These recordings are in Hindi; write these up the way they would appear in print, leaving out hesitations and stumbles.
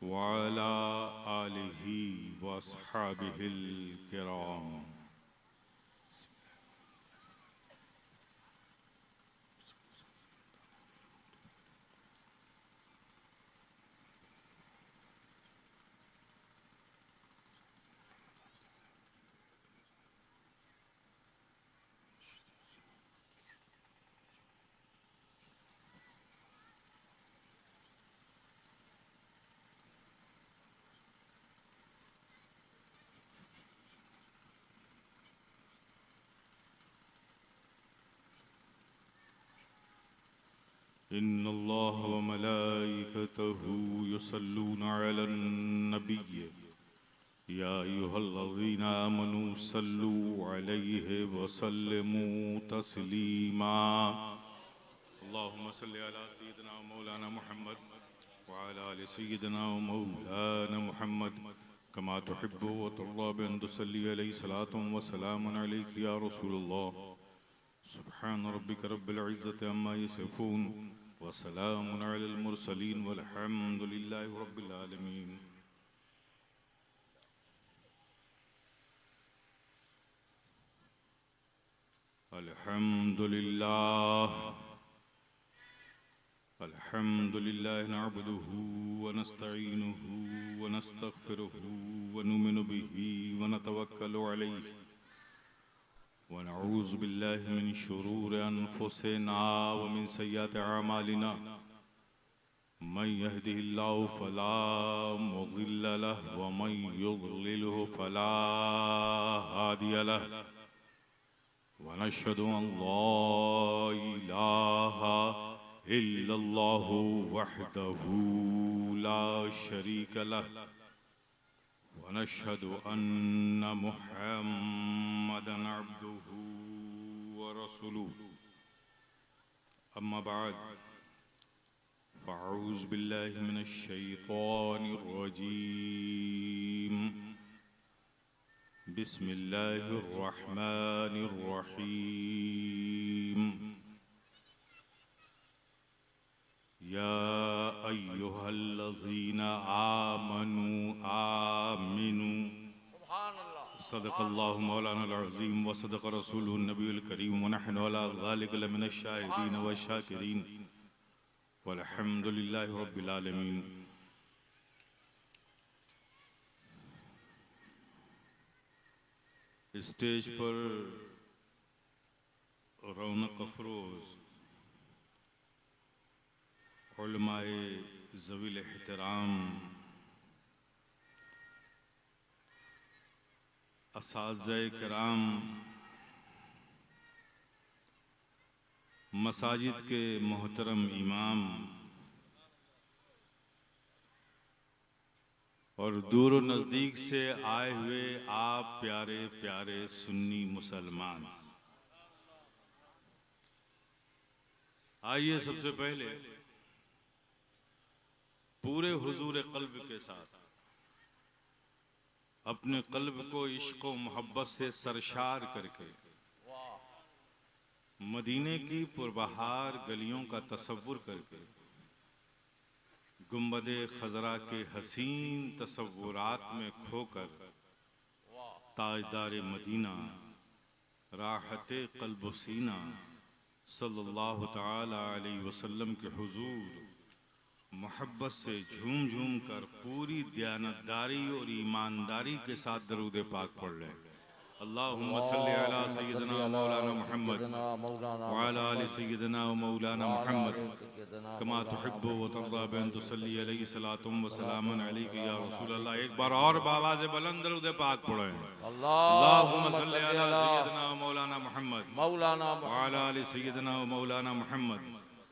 वअला आलिहि वअस्हाबिहिल किराम। इन्नल्लाह व मलाइकतहु युसल्लूना अलन नबी या अय्युहल्लज़ीना आमनू सल्लू अलैहि व सल्लिमू तस्लीमा। अल्लाहुम्मा सल्लि अला सय्यिदिना व मौलाना मुहम्मद व अला आलि सय्यिदिना व मौलाना मुहम्मद कमा तुहिब्बु व तर्दा बि अन तुसल्ली अलैहि सलातुन व सलामुन अलैका या रसूलल्लाह। सुब्हान रब्बिका रब्बिल इज़्ज़ति अम्मा यसिफून व सलामुन अलल मुरसलीन वल्हम्दुलिल्लाहि रब्बिल आलमीन। अल्हम्दुलिल्लाह अल्हम्दुलिल्लाह नअब्दुहु व नस्तईनुहु व नस्तगफिरुहु व नुमिनु बिही व नतवक्कलु अलैहि व नऊज़ु बिल्लाहि मिन शुरूरि अनफुसिना व मिन सय्यिआति अमालिना। मन यहदिहिल्लाहु फला मुदिल्ल लहु व मन युद्लिलहु फला हादिय लहु। व नशहदु अन ला इलाहा इल्लल्लाहु वहदहु ला शरीक लहु व नशहदु अन्न मुहम्मदन अब्दुहु व रसूलुहु। अम्मा बाद फ़अऊज़ु बिल्लाहि मिनश शैतानिर रजीम। बिस्मिल्लाहिर रहमानिर रहीम। या अय्युहल्लज़ीना आमनू आमिनू। सदक़ल्लाहु मौलानाल अज़ीम व सदक़ रसूलुहुन नबियुल करीम व नहनु अला ज़ालिका लमिनश शाहिदीन व शाकिरीन वल्हम्दुलिल्लाहि रब्बिल आलमीन। स्टेज पर रौनक अफरोज उलमाए ज़वील एहतराम, असातिज़ाए किराम, मसाजिद के मोहतरम इमाम और दूर और नज़दीक से आए हुए आप प्यारे प्यारे सुन्नी मुसलमान, आइए सबसे पहले पूरे हुजूर क़ल्ब के साथ अपने क़ल्ब को इश्क़ व मोहब्बत से सरशार करके मदीने की पुरबहार गलियों का तसव्वुर करके गुंबदे खजरा के हसीन तसव्वुरात में खोकर ताजदार मदीना राहते क़ल्ब व सीना सल्लल्लाहु ताला अलैहि वसल्लम के हुजूर मोहब्बत से झूम झूम कर पूरी दयानतदारी और ईमानदारी के साथ दरूद पाक पढ़ लें। अल्लाहुम्मा सल्लि अला सय्यिदिना मौलाना मुहम्मद व अला आलि सय्यिदिना मौलाना मुहम्मद कमा तुहिब्बु व तर्दा बि अन तुसल्ली अलैहि सलातुन व सलामुन अलैका या रसूल अल्लाह। एक बार और आवाज़ बुलंद दरूद पाक पढ़ें। अल्लाहुम्मा सल्लि अला सय्यिदिना मौलाना मुहम्मद व अला आलि सय्यिदिना मौलाना मुहम्मद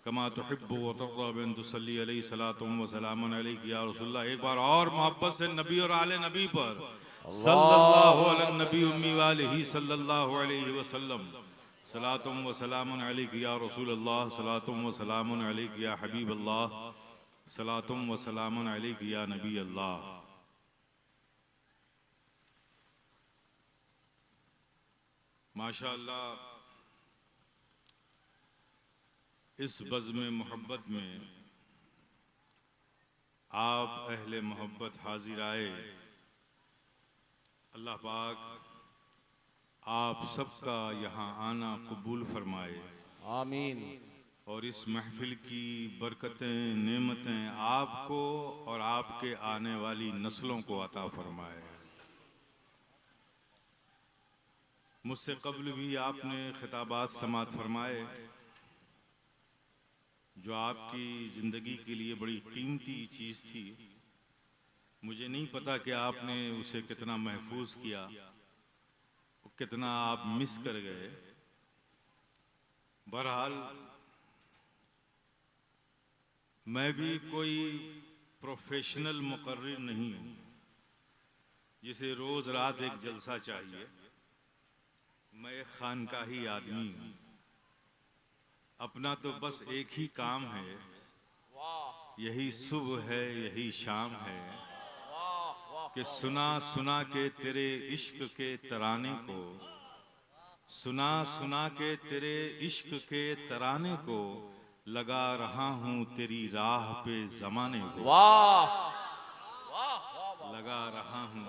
कमा तुहिब्बु व तर्दा बि अन तुसल्ली अलैहि सलातुन व सलामुन अलैका या रसूल अल्लाह। एक बार और मोहब्बत से नबी और आले नबी पर सल्लल्लाहु अला नबी उम्मी व आलिहि सल्लल्लाहु अलैहि वसल्लम। सलातुम व सलामुन अलैका या रसूल अल्लाह, सलातुम व सलामुन अलैका या हबीब अल्लाह, सलातुम व सलामुन अलैका या नबी अल्लाह। माशाअल्लाह, इस बज़्म मोहब्बत में आप अहले मोहब्बत हाजिर आए। अल्लाह पाक आप सबका यहाँ आना कबूल फरमाए। आमीन। और इस महफिल की बरकतें नेमतें आपको और आपके आने वाली नस्लों को अता फरमाए। मुझसे कब्ल भी आपने खिताबात समात फरमाए जो आपकी ज़िंदगी के लिए बड़ी कीमती चीज़ थी। मुझे नहीं पता कि आपने उसे कितना महफूज किया, कितना आप मिस कर गए। बहरहाल मैं भी कोई प्रोफेशनल मुकर्रिर नहीं हूँ जिसे रोज़ रात एक जलसा चाहिए। मैं एक खानकाही आदमी हूँ। अपना तो बस एक ही काम है, यही सुबह है यही शाम है कि सुना सुना के तेरे इश्क के तराने को, सुना सुना के तेरे इश्क के तराने को, लगा रहा हूँ तेरी राह पे ज़माने को। लगा रहा हूँ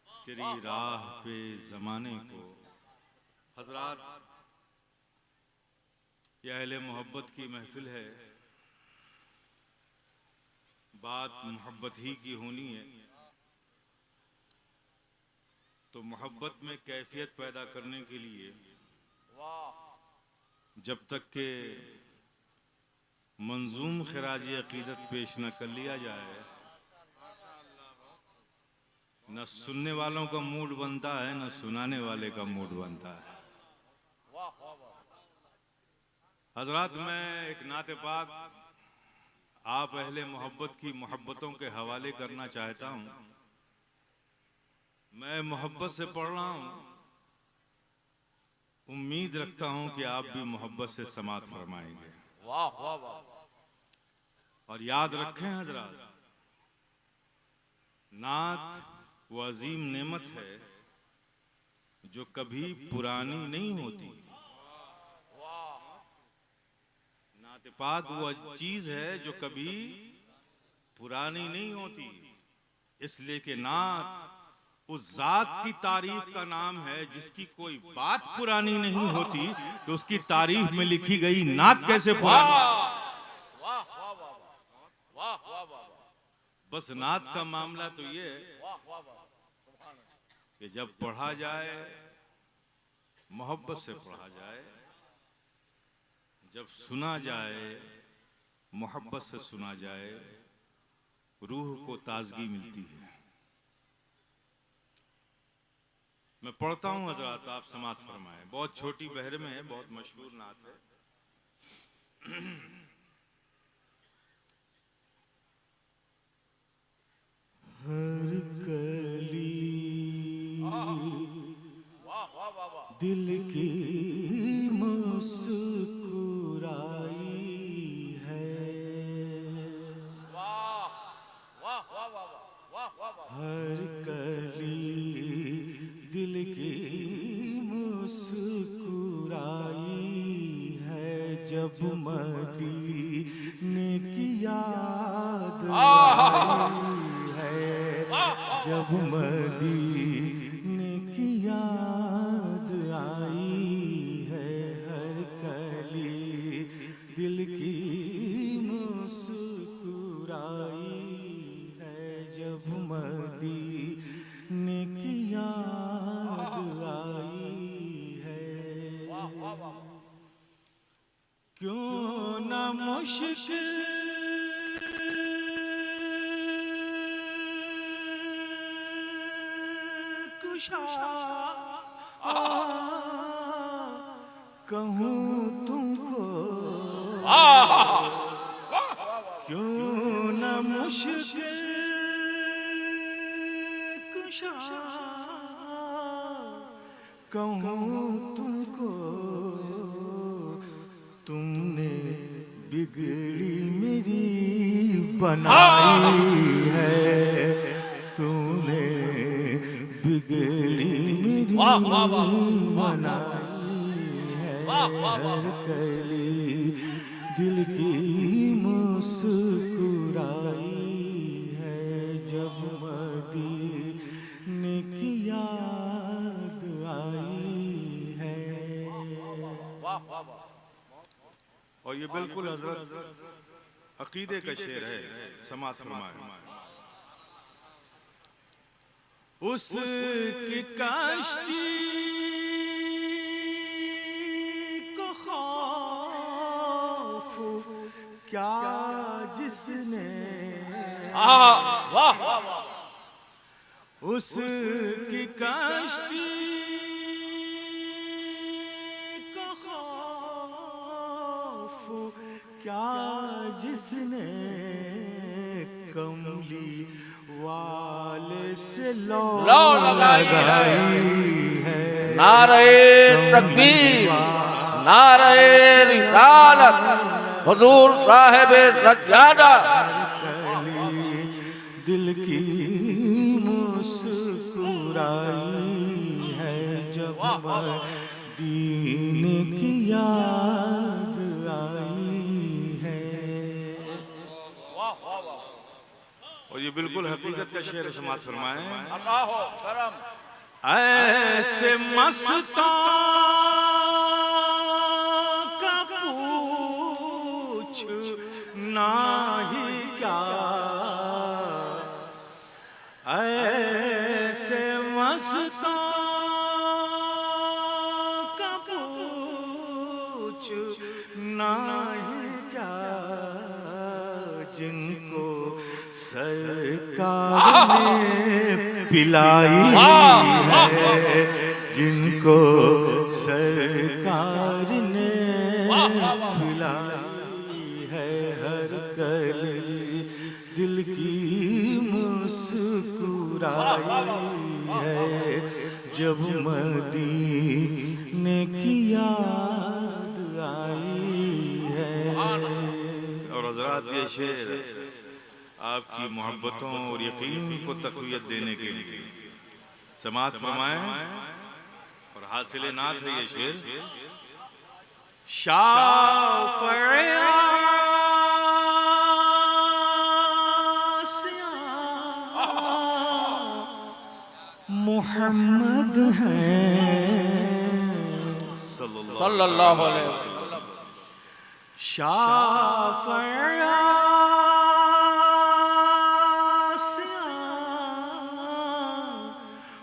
तेरी राह पे ज़माने को। हज़रात, यह अहले मोहब्बत की महफिल है। बात मोहब्बत ही की होनी है, तो मोहब्बत में कैफियत पैदा करने के लिए जब तक के मंजूम खिराजी अकीदत पेश न कर लिया जाए, न सुनने वालों का मूड बनता है न सुनाने वाले का मूड बनता है। हजरात, मैं एक नाते पाक आप अहले मोहब्बत की मोहब्बतों के हवाले करना चाहता हूँ। मैं मोहब्बत से पढ़ रहा हूँ, उम्मीद रखता हूँ कि आप भी मोहब्बत से समात फरमाएंगे। और याद रखें हजरात, नात वो अजीम नेमत है जो कभी पुरानी नहीं होती। नात पाक वो चीज है जो कभी पुरानी नहीं होती। इसलिए कि नात उस जात की तारीफ का नाम है जिसकी कोई बात पुरानी नहीं होती, तो उसकी तारीफ में लिखी गई नात कैसे पुरानी। बस नात का मामला तो ये कि जब पढ़ा जाए मोहब्बत से पढ़ा जाए, जब सुना जाए मोहब्बत से सुना जाए, रूह को ताजगी मिलती है। मैं पढ़ता हूँ हजरात, आप समात फरमाएं। बहुत छोटी बहर में है, बहुत मशहूर नात है। हर कली दिल की मुस्कुराई है, हर कली दिल की मुस्कुराई है, जब मदीने की याद आई है, जब मदीने की याद आई है, हर कली दिल की मुस्कुराई है, जब मदीने की याद आई है। क्यों न मुश्किल कुशा कहूँ तुमको, क्यों न मुश्किल कुशा कहूँ तुमको, तुमने बिगड़ी मेरी बनाई है, तूने बिगड़ी मेरी बनाई है, हर कली दिल की मुस्कुराई बिल्कुल हजरत अकीदे का शेर है, समात फरमाए। उसकी कश्ती को खौफ क्या जिसने, वाह उसकी कश्ती को खौफ क्या जिसने, कमली वाले से लौ लगाई है। नारे तकबीर, नारे रिसालत, हुजूर साहिब सज्जादा। दिल की मुस्कुराई है जब दीन की याद आई है। और ये बिल्कुल हकीकत का शेर समात फरमाए। अल्लाह करम। ऐसे मस्तां का पूछ ना ही क्या, ऐसे मस्तां का पूछ ना ही क्या, जिनको सरकार ने पिलाई है, जिनको सरकार ने पिलाई है, हर कली दिल की मुस्कुराई है जब मदीने की याद आई है। और हजरात ये शेर आपकी मोहब्बतों और यकीन को तक़वियत देने के लिए समात फरमाए। और हासिल नात है ये शेर। शाफ़िए मोहम्मद हैं सल्लल्लाहु अलैहि वसल्लम। शाफ़िए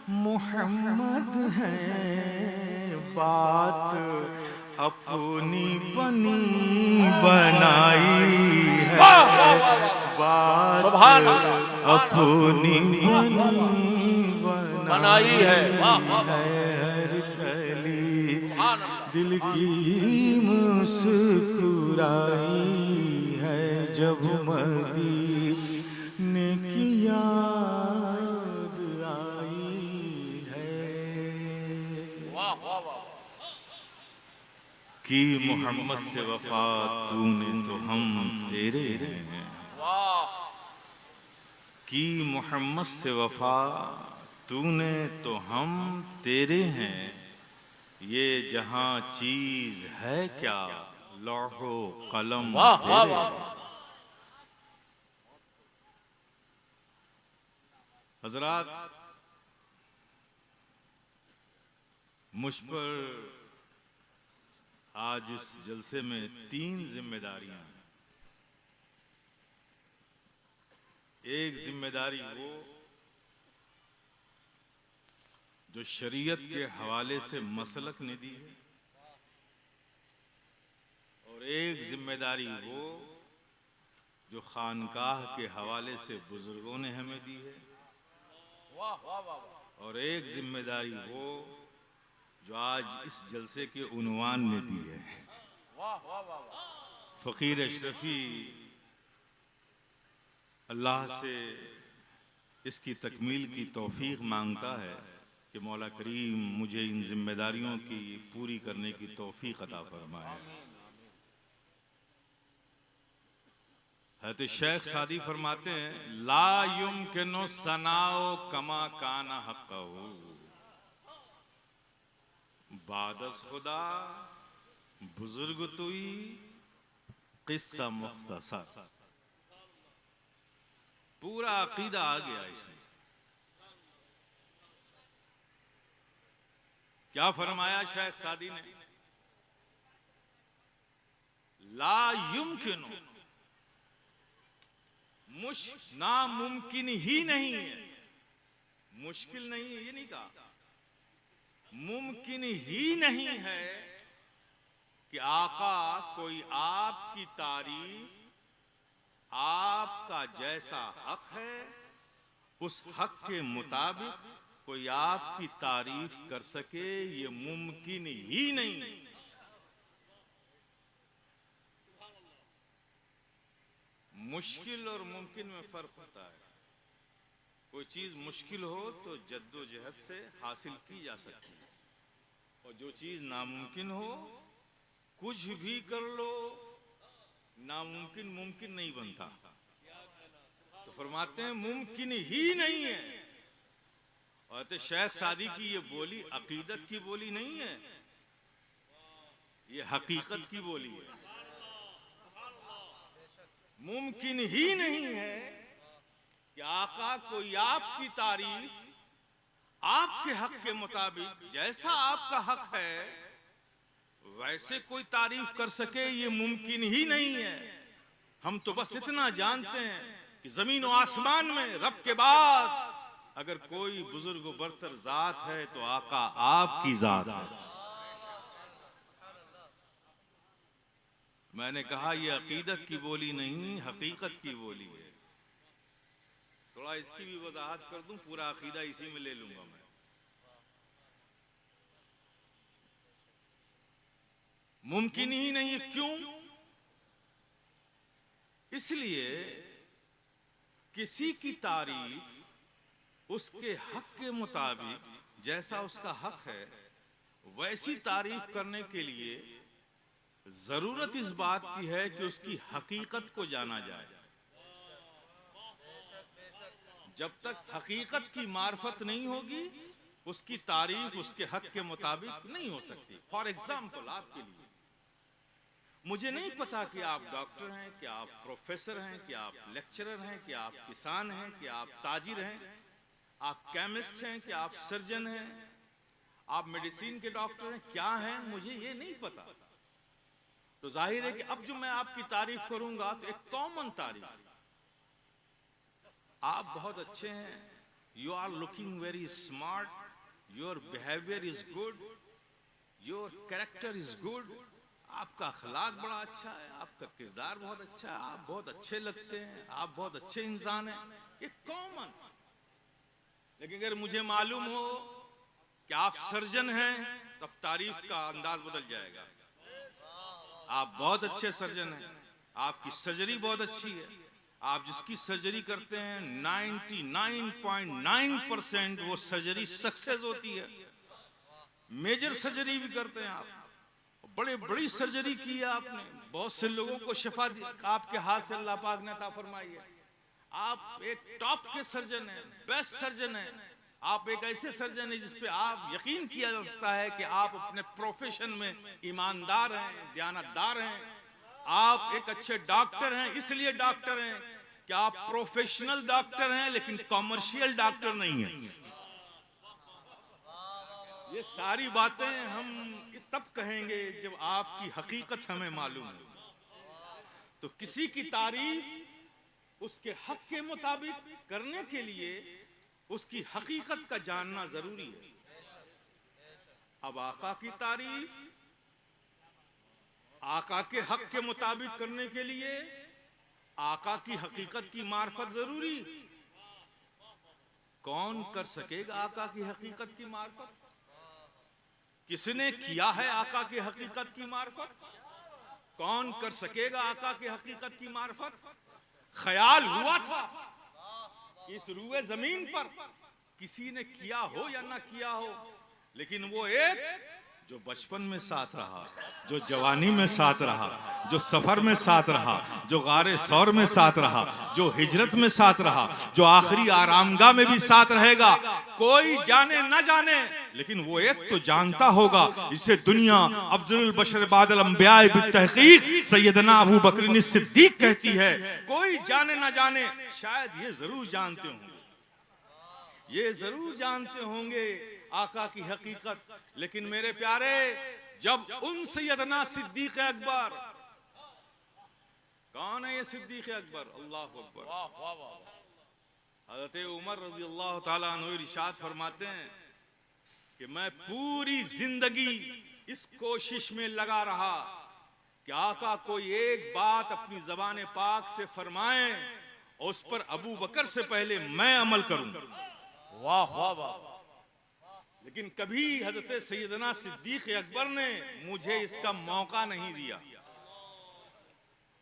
मोहम्मद हैं, बात अपनी बनी बनाई है, बात अपनी बनी बनाई है, हर कली दिल की मुस्कुराई है जब मदीने की याद आई है। कि मोहम्मद से वफा तूने तो हम तेरे हैं, कि मोहम्मद से वफा तूने तो हम तेरे हैं, ये जहां चीज है क्या लौहो कलम तेरे। हजरात मुझ पर आज इस जलसे में 3 जिम्मेदारियां हैं। एक जिम्मेदारी वो जो शरीयत के हवाले से मसलक ने दी है, और एक जिम्मेदारी वो जो खानकाह के हवाले से बुजुर्गों ने हमें दी है, और एक जिम्मेदारी वो जो आज इस जलसे के उन्वान ने दी है। फकीर अशरफी अल्लाह से इसकी तकमील की तौफीक मांगता है कि मौला करीम मुझे इन जिम्मेदारियों की पूरी करने की तौफीक अता फरमाए। हज़रत शेख सादी फरमाते हैं, ला युमकिनु सनाओ कमा काना हक़्क़हू, बादस खुदा बुजुर्ग तुई किस्सा मुख्तसर। पूरा अकीदा आ गया इसमें। क्या फरमाया शेख सादी ने? ला युमकिन, नामुमकिन ही नहीं है, मुश्किल नहीं है, ये नहीं कहा, मुमकिन ही नहीं है कि आका कोई आपकी तारीफ, आपका जैसा हक है उस हक के मुताबिक कोई आपकी तारीफ कर सके, ये मुमकिन ही नहीं। मुश्किल और मुमकिन में फर्क होता है। कोई चीज मुश्किल हो तो जद्दोजहद से हासिल की जा सकती है, और जो चीज नामुमकिन हो कुछ भी कर लो, नामुमकिन मुमकिन नहीं बनता। तो फरमाते हैं मुमकिन ही नहीं है। और तो शेख सादी की ये बोली अकीदत की बोली नहीं है, ये हकीकत की बोली है। मुमकिन ही नहीं है कि आका कोई आपकी तारीफ आपके हक के मुताबिक, जैसा आपका हक है वैसे कोई तारीफ कर सके, ये मुमकिन ही नहीं है। हम तो बस इतना जानते हैं कि जमीन और आसमान में रब के बाद अगर कोई बुजुर्ग बरतर जात है तो आका आपकी जात है। मैंने कहा ये अकीदत की बोली नहीं, हकीकत की बोली है। थोड़ा इसकी भी वजाहत कर दूं, पूरा अकीदा इसी में ले लूंगा मैं। मुमकिन ही नहीं है, क्यों? इसलिए किसी की तारीफ उसके हक के मुताबिक, जैसा उसका हक है वैसी तारीफ करने के लिए जरूरत इस बात की है कि उसकी हकीकत को जाना जाए। जब तक हकीकत की मार्फत नहीं होगी उसकी तारीफ उसके हक के मुताबिक नहीं हो सकती। फॉर एग्जाम्पल, आपके लिए मुझे नहीं पता कि आप डॉक्टर हैं, कि आप प्रोफेसर हैं, कि आप लेक्चरर हैं, कि आप किसान हैं, कि आप ताजिर हैं, आप केमिस्ट हैं, कि आप सर्जन हैं, आप मेडिसिन के डॉक्टर हैं, क्या हैं, मुझे ये नहीं पता। तो जाहिर है कि अब जो मैं आपकी तारीफ करूंगा तो एक कॉमन तारीफ, आप बहुत अच्छे हैं, you are looking very smart, your behaviour is good, your character is good, आपका अखलाक बड़ा अच्छा है, आपका किरदार बहुत अच्छा है, आप बहुत अच्छे लगते हैं, आप बहुत अच्छे इंसान हैं, ये कॉमन। लेकिन अगर मुझे मालूम हो कि आप सर्जन हैं तो अब तारीफ का अंदाज बदल जाएगा। आप बहुत अच्छे सर्जन हैं, आपकी सर्जरी बहुत अच्छी है, आप जिसकी सर्जरी करते हैं 99.9% वो सर्जरी सक्सेस होती है। मेजर सर्जरी भी करते हैं आप, बड़े बड़ी सर्जरी की है आपने, बहुत से लोगों को शिफा दी आपके हाथ से, अल्लाह पाक ने अता फरमाई है। आप एक टॉप के सर्जन हैं, बेस्ट सर्जन हैं, आप एक ऐसे सर्जन हैं जिस पे आप यकीन किया जा सकता है कि आप अपने प्रोफेशन में ईमानदार हैं, दयानतदार हैं। आप एक अच्छे डॉक्टर हैं, इसलिए डॉक्टर हैं कि आप प्रोफेशनल डॉक्टर हैं लेकिन कॉमर्शियल डॉक्टर नहीं हैं। ये सारी बातें हम तब कहेंगे जब आपकी हकीकत हमें मालूम है। तो किसी की तारीफ उसके हक के मुताबिक करने के लिए उसकी हकीकत का जानना जरूरी है। अब आका की तारीफ आका के हक के मुताबिक करने के लिए आका की हकीकत की मार्फत जरूरी। कौन कर सकेगा आका की हकीकत की मार्फत? किसने किया है आका की हकीकत की मार्फत? कौन कर सकेगा आका की हकीकत की मार्फत? ख्याल हुआ था इस रूए जमीन पर किसी ने किया हो या ना किया हो, लेकिन वो एक जो बचपन में साथ रहा, जो जवानी में साथ रहा, जो सफर में साथ रहा, जो गारे सौर में साथ रहा, जो हिजरत में साथ रहा, जो आखिरी आरामगाह में भी साथ रहेगा। कोई जाने न जाने लेकिन वो एक तो जानता होगा, जिसे दुनिया अफजलुल बशर बादल अंबिया बित्तहकीक सैयदना अबू बकर सिद्दीक कहती है। कोई जाने न जाने, शायद ये जरूर जानते होंगे, ये जरूर जानते होंगे आका की हकीकत। लेकिन मेरे प्यारे, जब उन सैयदना सिद्दीक अकबर कौन है ये सिद्दीक अकबर? अल्लाह अकबर। हज़रत उमर रज़ी अल्लाह ताला अन्हु इरशाद फरमाते हैं कि मैं पूरी जिंदगी इस कोशिश में लगा रहा कि आका कोई एक बात अपनी ज़बान पाक से फरमाएं और उस पर अबू बकर से पहले मैं अमल करूं। वाह वाह वाह। लेकिन कभी हजरत सैयदना सिद्दीक अकबर ने मुझे इसका मौका नहीं दिया।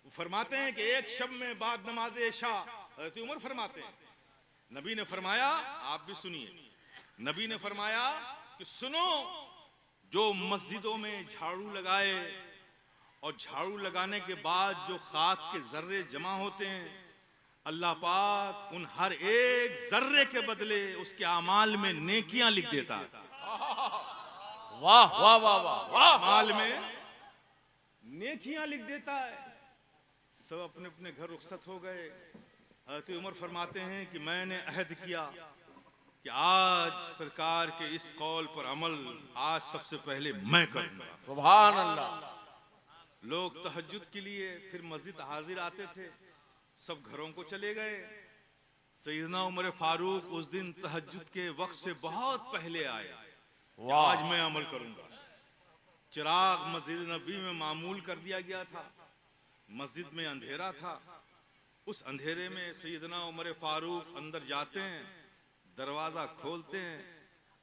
वो फरमाते हैं कि एक शब में बाद नमाज इशा हजरत उमर फरमाते हैं, नबी ने फरमाया, आप भी सुनिए, नबी ने फरमाया कि सुनो, जो मस्जिदों में झाड़ू लगाए और झाड़ू लगाने के बाद जो खाक के जर्रे जमा होते हैं, अल्लाह पाक उन हर एक जर्रे के बदले उसके अमाल में नेकियां लिख देता है। वाह वाह वाह वाह। अमाल में नेकियां लिख देता है। सब अपने अपने घर रुखसत हो गए। हज़रत उमर फरमाते हैं कि मैंने अहद किया कि आज सरकार के इस कौल पर अमल आज सबसे पहले मैं करूंगा। सुभान अल्लाह। लोग तहज्जुद के लिए फिर मस्जिद हाजिर आते थे, सब घरों को चले गए। सैयदना उमर फारूक उस दिन तहज्जुद के वक्त से बहुत पहले आए। आज मैं अमल करूंगा। चिराग मस्जिद नबी में मामूल कर दिया गया था। मस्जिद में अंधेरा था। उस अंधेरे में सैयदना उमर फारूक अंदर जाते हैं, दरवाजा खोलते हैं,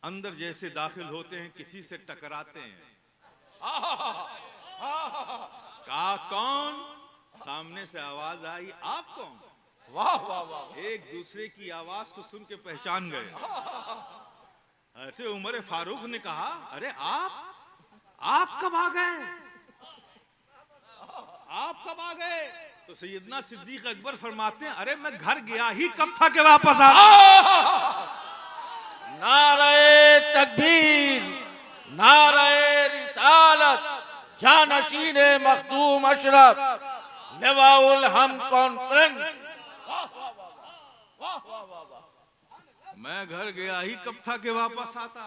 अंदर जैसे दाखिल होते हैं किसी से टकराते हैं। कहा कौन? सामने से आवाज आई, आप कौन? वाह वाह वाह। एक दूसरे की आवाज को सुन के पहचान गए। हज़रत उमर फारूक ने कहा, अरे आप कब आ गए? आप कब आ गए? तो सैयदना सिद्दीक अकबर फरमाते हैं, अरे मैं घर गया ही कब था कि वापस आ गया। नारे तकबीर, नारे रिसालत, जानशीने मखदूम अशरफ, लिवाउल हम कॉन्फ्रेंस। मैं घर गया ही कब था कि वापस आता।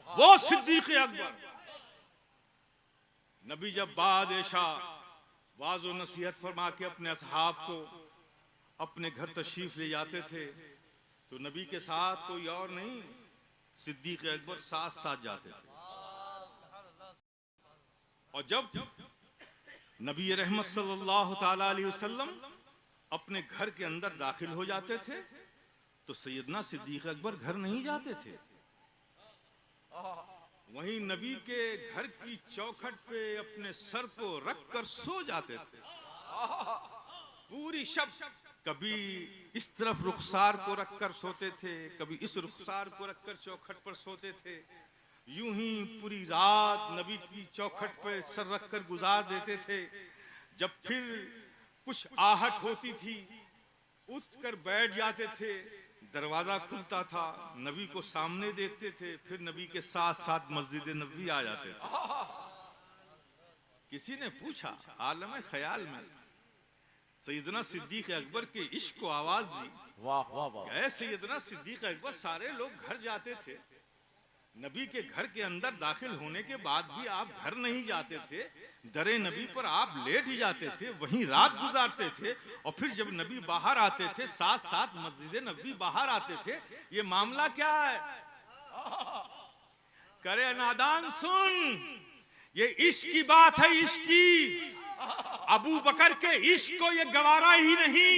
वो सिद्दीक अकबर। नबी जब बाद इशा वाज़ो नसीहत फरमा के अपने असहाब को अपने घर तशरीफ ले जाते थे तो नबी के साथ कोई और नहीं, सिद्दीक अकबर साथ साथ जाते थे। और जब नबी रहमत सल्लल्लाहु ताला अलैहि वसल्लम अपने घर के अंदर दाखिल हो जाते थे तो सैयदना सिद्दीक अकबर घर नहीं जाते थे। वहीं नबी के घर की चौखट पे अपने सर को रखकर सो जाते थे। पूरी शब कभी इस तरफ रुखसार को रखकर सोते थे, कभी इस रुखसार को रखकर चौखट पर सोते थे। यूं ही पूरी रात नबी की चौखट पर सर रखकर गुजार देते थे। जब फिर कुछ आहट होती थी उठकर बैठ जाते थे, दरवाजा खुलता था, नबी को सामने देखते थे, फिर नबी के साथ साथ मस्जिद नबी आ जाते थे। किसी ने पूछा आलम ख्याल में सैयदना सिद्दीक अकबर के इश्क को आवाज दी। वाह वाह वाह। ऐ सैयदना सिद्दीक अकबर, सारे लोग घर जाते थे, नबी के घर के अंदर दाखिल होने के बाद भी आप घर नहीं जाते थे, दरे नबी पर आप लेट ही जाते थे, वहीं रात गुजारते थे और फिर जब नबी बाहर आते थे साथ साथ मस्जिद नबी बाहर आते थे। ये मामला क्या है? करे नादान सुन, ये इश्क की बात है, इश्क की। अबू बकर के इश्क को ये गवारा ही नहीं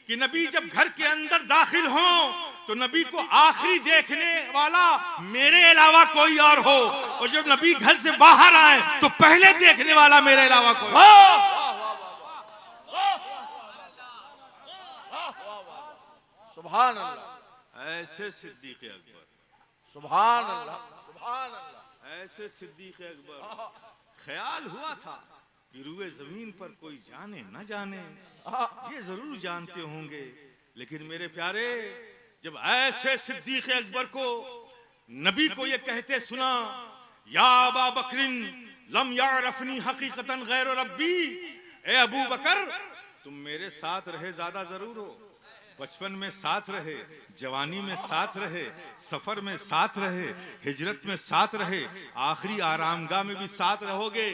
कि नबी जब घर के अंदर दाखिल हो तो नबी को आखिरी देखने वाला मेरे अलावा कोई और हो, और जब नबी घर से बाहर आए तो पहले देखने वाला मेरे अलावा कोई। सुभान अल्लाह। ऐसे सिद्दीक अकबर, सुभान अल्लाह, सुभान अल्लाह। ऐसे सिद्दीक अकबर। ख्याल हुआ था कि रुए जमीन पर कोई जाने न जाने, ये जरूर जानते होंगे, लेकिन मेरे प्यारे जब ऐसे सिद्दीक अकबर को नबी को ये कहते सुना, या अबा बकरिन लम यारफनी हकीकतन गैर रब्बी, ए अबू बकर तुम मेरे साथ रहे ज्यादा जरूर हो, बचपन में साथ रहे, जवानी में साथ रहे, सफर में साथ रहे, हिजरत में साथ रहे, आखिरी आरामगाह में भी साथ रहोगे।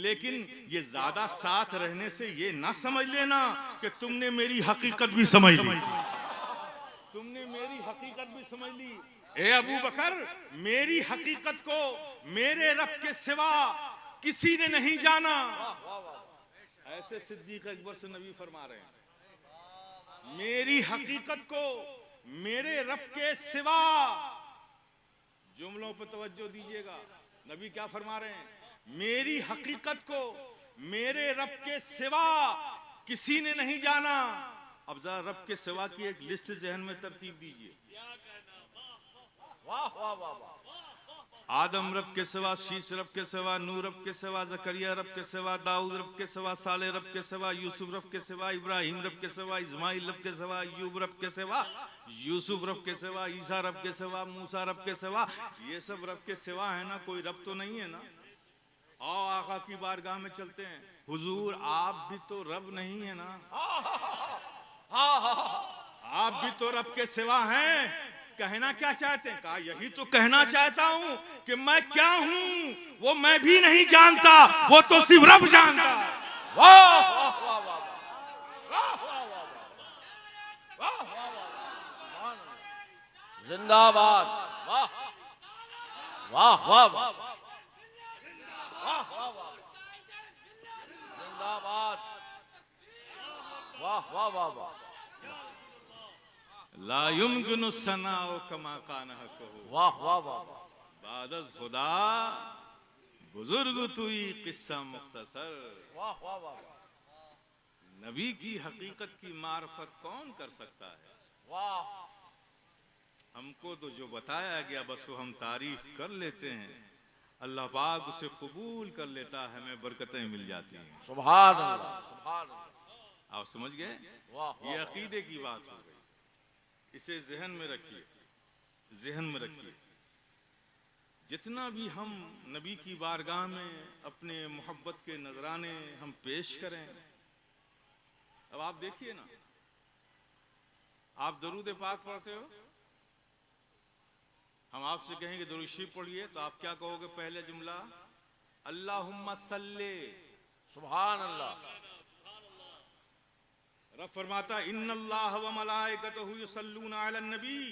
लेकिन ये ज्यादा साथ रहने से ये ना समझ लेना कि तुमने मेरी हकीकत भी समझ ली, तुमने मेरी हकीकत भी समझ ली। ए अबू बकर, मेरी हकीकत को मेरे रब के सिवा किसी ने नहीं जाना। ऐसे सिद्दीक अकबर से नबी फरमा रहे हैं, मेरी हकीकत को मेरे रब के सिवा। जुमलों पर तवज्जो दीजिएगा, नबी क्या फरमा रहे हैं? मेरी हकीकत को मेरे रब के सिवा किसी ने नहीं जाना। अब जरा रब के सिवा की एक लिस्ट जहन में तरतीब दीजिए। वाह वाह वाह वाह। आदम रब के सिवा, शीश रब के सिवा, नूह रब के सिवा, जकरिया रब के सिवा, दाऊद रब के सिवा, साले रब के सिवा, यूसुफ रब के सिवा, इब्राहिम रब के सिवा, इस्माइल रब के सिवा, अय्यूब रब के सिवा, यूसुफ रब के सिवा, ईसा रब के सिवा, मूसा रब के सिवा। ये सब रब के सिवा है ना, कोई रब तो नहीं है ना। आओ आका की बारगाह में चलते हैं। हुजूर, आप भी तो रब नहीं है ना, आप भी तो रब के सिवा हैं। कहना क्या चाहते हैं? कहा यही तो कहना चाहता हूं कि मैं क्या हूं वो मैं भी नहीं जानता, वो तो सिर्फ रब जानता है। वाह वाह वाह वाह वाह वाह वाह वाह। जिंदाबाद। वाह वाह वाह वाह वाह वाह वाह। जिंदाबाद। वाह वाह वाह वाह। ला युमकिनु सनाउ कमा कान हक़हु। वाह वाह वाह। बादस खुदा बुजुर्ग तुई किस्सा मुख्तसर। वाह वाह वाह। नबी की हकीकत की मार्फत कौन कर सकता है? वाह। हमको तो जो बताया गया बस वो हम तारीफ कर लेते हैं, अल्लाह पाक उसे कबूल कर लेता है, हमें बरकतें मिल जाती हैं। सुभान अल्लाह, सुभान अल्लाह। आप समझ गए? वाह। ये अकीदे की बात हो गई, इसे जहन में रखिए, जहन में रखिए। जितना भी हम नबी की बारगाह में अपने मोहब्बत के नजराने हम पेश करें, अब आप देखिए ना, आप दरूद पाक पढ़ते हो, हम आपसे कहेंगे दुरूद शरीफ पढ़िए, तो आप क्या कहोगे? पहले जुमला अल्लाहुम्मा सल्ले। सुभान अल्लाह। रब फरमाता इन्नल्लाह व मलाइकतहु युसल्लूना अलन नबी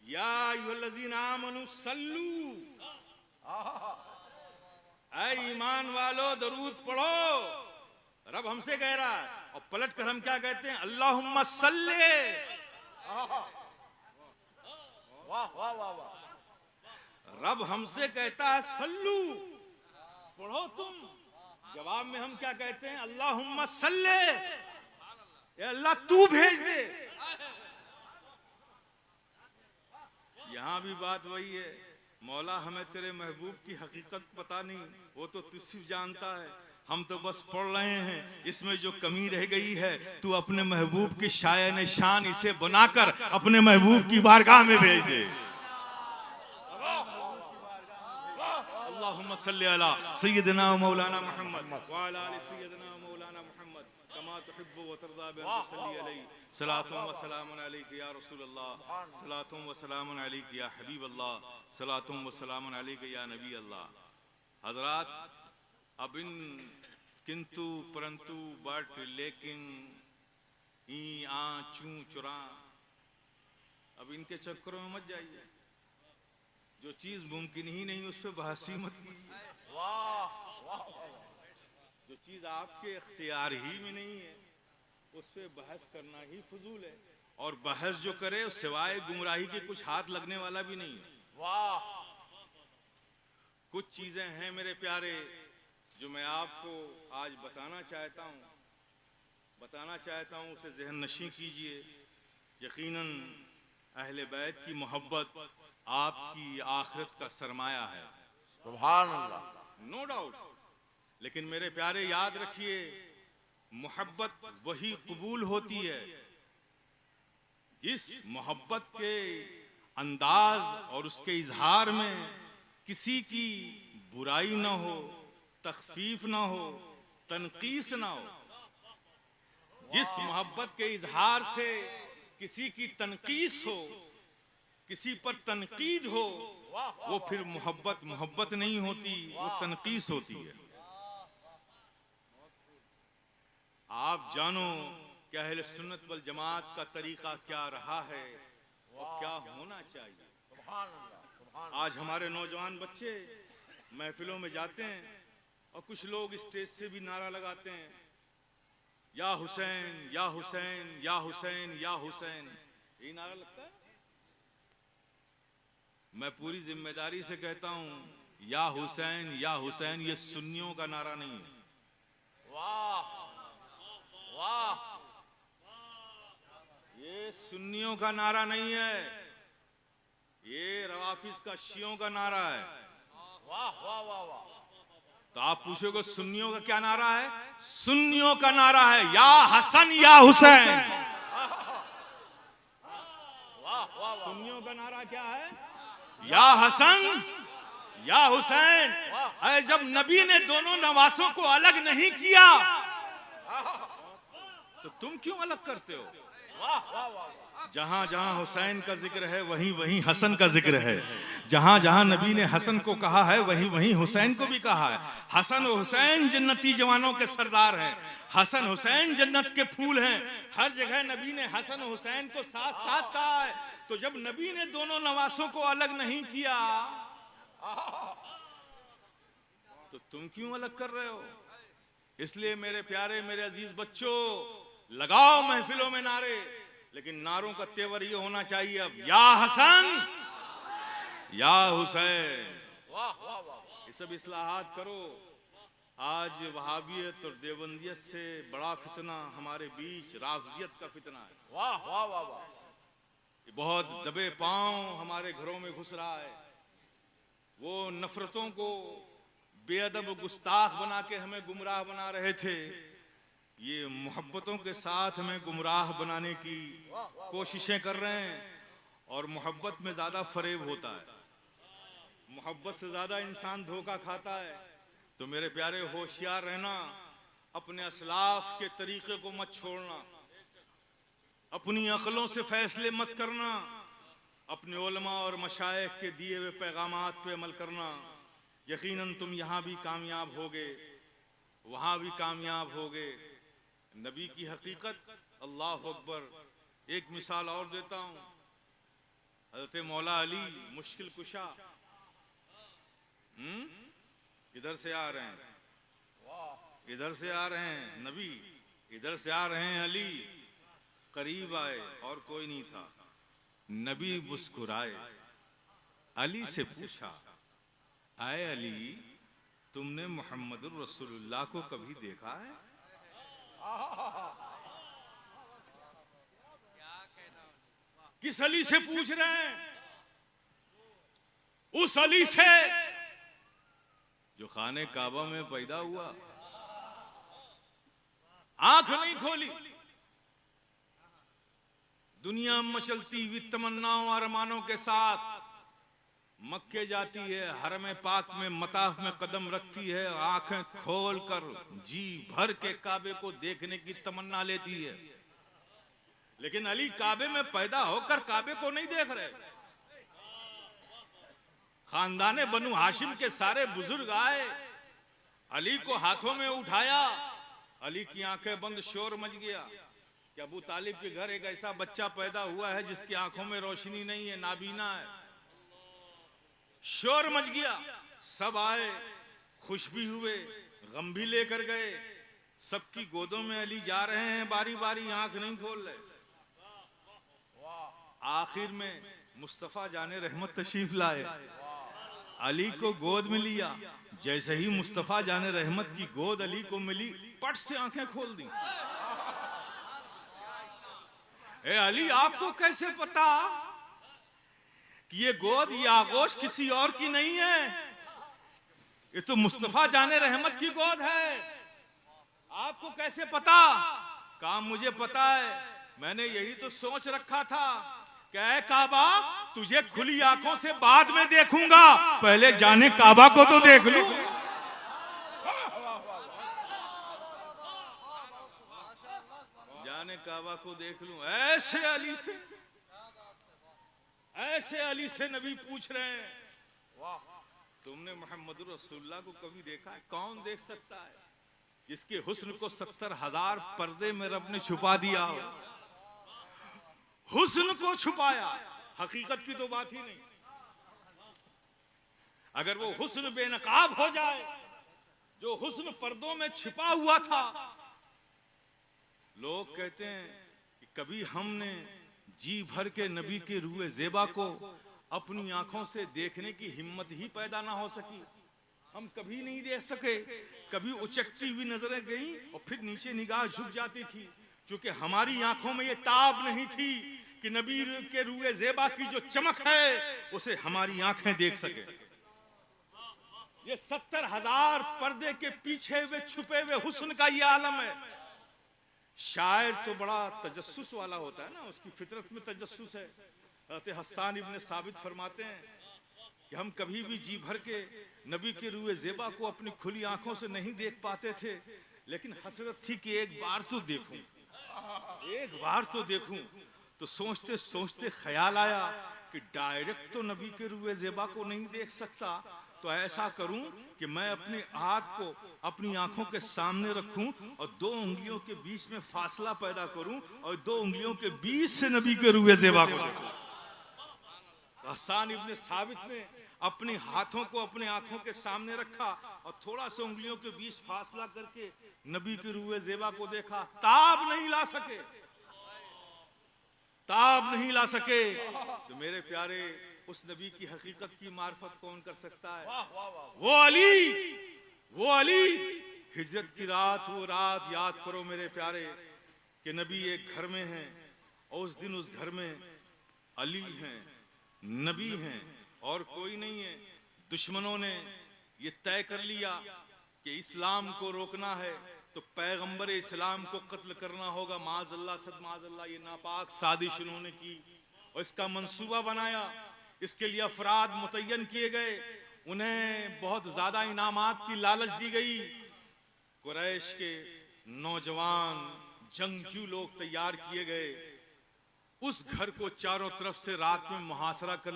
या अय्युहल्लज़ीना आमनू सल्लू। ऐ ईमान वालो दरूद पढ़ो, रब हमसे कह रहा है। और पलट कर हम क्या कहते हैं? अल्लाहुम्मा सल्ले। वाह वाह वाह वाह। रब हमसे कहता है सल्लू, पढ़ो तुम। जवाब में हम क्या कहते हैं? अल्लाहुम्मा सल्ले, अल्लाह तू भेज दे। यहां भी बात वही है, मौला हमें तेरे महबूब की हकीकत पता नहीं, वो तो तू सिर्फ जानता है, हम तो बस पढ़ रहे हैं। इसमें जो कमी रह गई है तू अपने महबूब की शायन शान इसे बनाकर अपने महबूब की बारगाह में भेज दे। अल्लाहुम्मा सल्ली अला सय्यिदना मौलाना मुहम्मद व अला आलि सय्यिदना मौलाना मुहम्मद कमा तुहिब्बु व तर्दा बि सल्ली अलैहि सलातुम व सलामुन अलैका या रसूल अल्लाह, सलातुम व सलामुन अलैका या हबीब अल्लाह, सलातुम व सलामुन अलैका या नबी अल्लाह। हजरात, अब इन किंतु परंतु बट लेकिन ई आ चू चुरा, अब इनके चक्करों में मत जाइए। जो चीज मुमकिन ही नहीं उस पर बहसी मत कीजिए। जो चीज आपके इख्तियार ही में नहीं है उस पर बहस करना ही फजूल है, और बहस जो करे सिवाय गुमराही के कुछ हाथ लगने वाला भी नहीं है। वाह। कुछ चीजें हैं मेरे प्यारे जो मैं आपको आज बताना चाहता हूं, उसे जहन नशी कीजिए। यकीनन अहले बैत की मोहब्बत आपकी आखिरत का सरमाया है, सुभान अल्लाह, नो डाउट। लेकिन मेरे प्यारे याद रखिए, मोहब्बत वही कबूल होती है जिस मोहब्बत के अंदाज और उसके इजहार में किसी की बुराई ना हो, तखफीफ ना हो, तनकीस ना हो। जिस मोहब्बत के इजहार से किसी की तनकीस हो, किसी पर तनकीद हो, वो फिर मोहब्बत नहीं होती, वो तनकीस होती है। आप जानो कि अहले सुन्नत वल जमात का तरीका क्या रहा है और क्या होना चाहिए। आज हमारे नौजवान बच्चे महफिलों में जाते हैं और कुछ लोग स्टेज से भी नारा लगाते हैं, या हुसैन या हुसैन या हुसैन या हुसैन, यही नारा लगता है। मैं पूरी जिम्मेदारी से कहता हूं, या हुसैन ये सुन्नियों का नारा नहीं है। वाह वाह, ये सुन्नियों का नारा नहीं है, ये रवाफिज का शियों का नारा है। वाह वाह वाह वाह। तो आप पूछोगे सुन्नियों का क्या नारा है? सुन्नियों का नारा है या हसन या हुसैन। वाह वाह। सुन्नियों का नारा क्या है? या हसन या हुसैन। अरे जब नबी ने दोनों नवासों को अलग नहीं किया तो तुम क्यों अलग करते हो? वाह वाह वाह। जहां जहां हुसैन का जिक्र है वहीं वहीं हसन का जिक्र है। जहां जहां नबी ने हसन को कहा है वहीं वहीं हुसैन को भी कहा है। हसन और हुसैन जन्नती जवानों के सरदार हैं, हसन हुसैन जन्नत के फूल हैं। हर जगह नबी ने हसन और हुसैन को साथ साथ कहा है। तो जब नबी ने दोनों नवासों को अलग नहीं किया तो तुम क्यों अलग कर रहे हो? इसलिए मेरे प्यारे मेरे अजीज बच्चों, लगाओ महफिलों में नारे, लेकिन नारों का तेवर ये होना चाहिए अब या हसन या हुसैन। वाह वाह वाह। ये सब इस्लाहात करो। आज वहाबियत और देवबंदियत से बड़ा फितना हमारे बीच राफजियत का फितना है। वाह वाह वाह वाह। ये बहुत दबे पांव हमारे घरों में घुस रहा है। वो नफरतों को बेअदब गुस्ताख बना के हमें गुमराह बना रहे थे, ये मोहब्बतों के साथ हमें गुमराह बनाने की कोशिशें कर रहे हैं। और मोहब्बत में ज्यादा फरेब होता है, मोहब्बत से ज्यादा इंसान धोखा खाता है। तो मेरे प्यारे होशियार रहना, अपने असलाफ के तरीके को मत छोड़ना, अपनी अक्लों से फैसले मत करना, अपने उलमा और मशाइख के दिए हुए पैगामात पे अमल करना। यकीनन तुम यहाँ भी कामयाब होगे, वहां भी कामयाब होगे। नबी की हकीकत, अल्लाह अकबर। एक मिसाल और देता हूं, हज़रत मौला अली मुश्किल कुशा इधर से आ रहे हैं, इधर से आ रहे हैं नबी, इधर से आ रहे हैं अली। करीब आए और कोई नहीं था। नबी मुस्कुराए, अली से पूछा, आए अली, तुमने मोहम्मदुर रसूलुल्लाह को कभी देखा है? किस अली से पूछ रहे हैं? उस अली से जो खाने काबा में पैदा हुआ, आंख नहीं खोली, दुनिया मचलती हुई तमन्नाओं और अरमानों के साथ मक्के जाती है, हरम पाक में मताफ में कदम रखती है, आंखें खोलकर जी भर के काबे को देखने की तमन्ना लेती है। लेकिन अली काबे में पैदा होकर काबे को नहीं देख रहे। खानदाने बनु हाशिम के सारे बुजुर्ग आए, अली को हाथों में उठाया, अली की आंखें बंद, शोर मच गया कि अबू तालिब के घर एक ऐसा बच्चा पैदा हुआ है जिसकी आंखों में रोशनी नहीं है, नाबीना है। शोर मच गया, सब आए, खुश भी हुए, गम भी लेकर गए। सबकी गोदों में अली जा रहे हैं, बारी बारी, आंख नहीं खोल रहे। आखिर में मुस्तफा जाने रहमत तशरीफ लाए, अली को गोद में लिया। जैसे ही मुस्तफा जाने रहमत की गोद अली को मिली, पट से आंखें खोल दी। ए अली, आपको कैसे पता कि ये गोद, ये आगोश किसी और की नहीं है? ये तो मुस्तफा जाने रहमत की गोद है। आपको कैसे पता? काम मुझे पता है, मैंने यही तो सोच रखा था कि ऐ काबा, तुझे खुली आंखों से बाद में देखूंगा, पहले जाने काबा को तो देख लूं। जाने काबा सहाबा को देख लूं, ऐसे अली से नबी पूछ रहे हैं, वाह तुमने मोहम्मद रसूलुल्लाह को कभी देखा है? कौन देख सकता है जिसके हुस्न को 70,000 पर्दे में रब ने छुपा दिया हो। हुस्न को छुपाया, हकीकत की तो बात ही नहीं। अगर वो हुस्न बेनकाब हो जाए, जो हुस्न पर्दों में छिपा हुआ था, लोग कहते हैं कि कभी हमने जी भर के नबी के रूए ज़ेबा को अपनी आंखों से देखने की हिम्मत ही पैदा ना हो सकी। हम कभी नहीं देख सके। कभी उचकती हुई नजरें गई और फिर नीचे निगाह झुक जाती थी, क्योंकि हमारी आंखों में ये ताब नहीं थी कि नबी के रूए ज़ेबा की जो चमक है उसे हमारी आंखें देख सके। ये 70,000 पर्दे के पीछे हुए छुपे हुए हुस्न का ये आलम है। शायर तो बड़ा तजस्सुस वाला होता है ना, उसकी फितरत में तजस्सुस है। हज़रत हस्सान इब्न साबित फरमाते हैं कि हम कभी भी जी भर के नबी के रूए ज़ेबा को अपनी खुली आंखों से नहीं देख पाते थे, लेकिन हसरत थी कि एक बार तो देखूं। तो सोचते सोचते ख्याल आया कि डायरेक्ट तो नबी के रूए ज़ेबा को नहीं देख सकता, तो ऐसा करूं कि मैं अपने हाथ को अपनी आंखों के सामने रखूं और 2 उंगलियों के बीच में फासला पैदा करूं और 2 उंगलियों के बीच से नबी के रूए ज़ेबा को देखूं। हस्सान इब्न साबित ने अपने हाथों को अपने आंखों के सामने रखा और थोड़ा सा उंगलियों के बीच फासला करके नबी के रूए ज़ेबा को देखा। ताब नहीं ला सके। तो मेरे प्यारे, उस नबी की हकीकत की मार्फत कौन कर सकता है? वो अली हिजरत की रात, वो रात याद करो मेरे प्यारे कि नबी एक घर में हैं और उस दिन उस घर में अली हैं, नबी हैं और कोई नहीं है। दुश्मनों ने ये तय कर लिया कि इस्लाम को रोकना है तो पैगंबर इस्लाम को कत्ल करना होगा। माज़अल्लाह सदमाज़अल्लाह, ये नापाक साजिश उन्होंने की और इसका मंसूबा बनाया। इसके लिए अफराद मुतय्यन किए गए, उन्हें बहुत ज्यादा इनामात की लालच दी गई। कुरैश के नौजवान जंगजू लोग तैयार किए गए। उस घर को चारों तरफ से रात में मुहासरा कर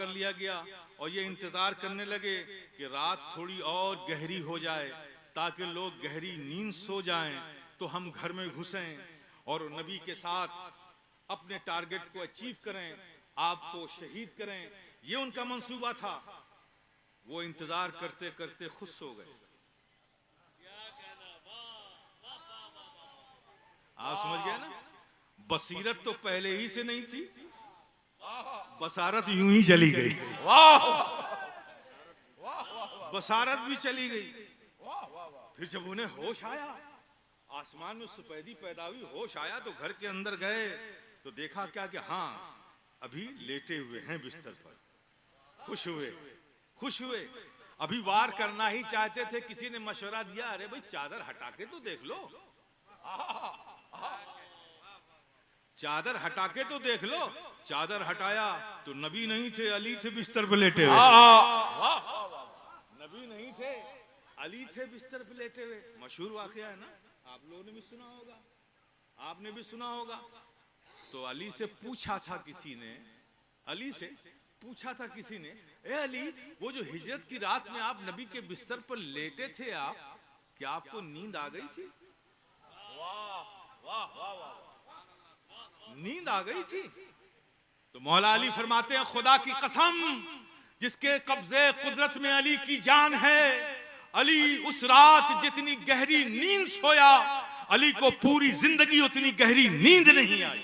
लिया गया और ये इंतजार करने लगे कि रात थोड़ी और गहरी हो जाए ताकि लोग गहरी नींद सो जाएं तो हम घर में घुसें और नबी के साथ अपने टारगेट को अचीव करें, आपको शहीद करें। ये उनका मंसूबा था। वो इंतजार करते करते खुद सो गए। आप समझ गए ना? बसीरत तो पहले ही से नहीं थी, बसारत यूं ही चली गई। बसारत भी चली गई। फिर जब उन्हें होश आया, आसमान में सफेदी पैदा हुई, होश आया तो घर के अंदर गए तो देखा क्या कि हाँ अभी लेटे हुए हैं बिस्तर पर। खुश हुए। अभी वार करना ही चाहते थे, किसी ने मशवरा दिया, अरे भाई चादर हटा के तो देख लो, चादर हटा के तो देख लो। चादर हटाया तो नबी नहीं थे, अली थे बिस्तर पर लेटे हुए। नबी नहीं थे, अली थे बिस्तर पर लेटे हुए। मशहूर वाकया है ना, आप लोगों ने भी सुना होगा, आपने भी सुना होगा। तो अली से पूछा था किसी ने, ए अली, वो जो हिजरत की रात में आप नबी के बिस्तर पर लेटे थे, आप क्या आपको नींद आ गई थी? नींद आ गई थी? तो मौला अली फरमाते हैं, खुदा की कसम जिसके कब्जे कुदरत में अली की जान है, अली उस रात जितनी गहरी नींद सोया, अली को पूरी जिंदगी उतनी गहरी नींद नहीं आई।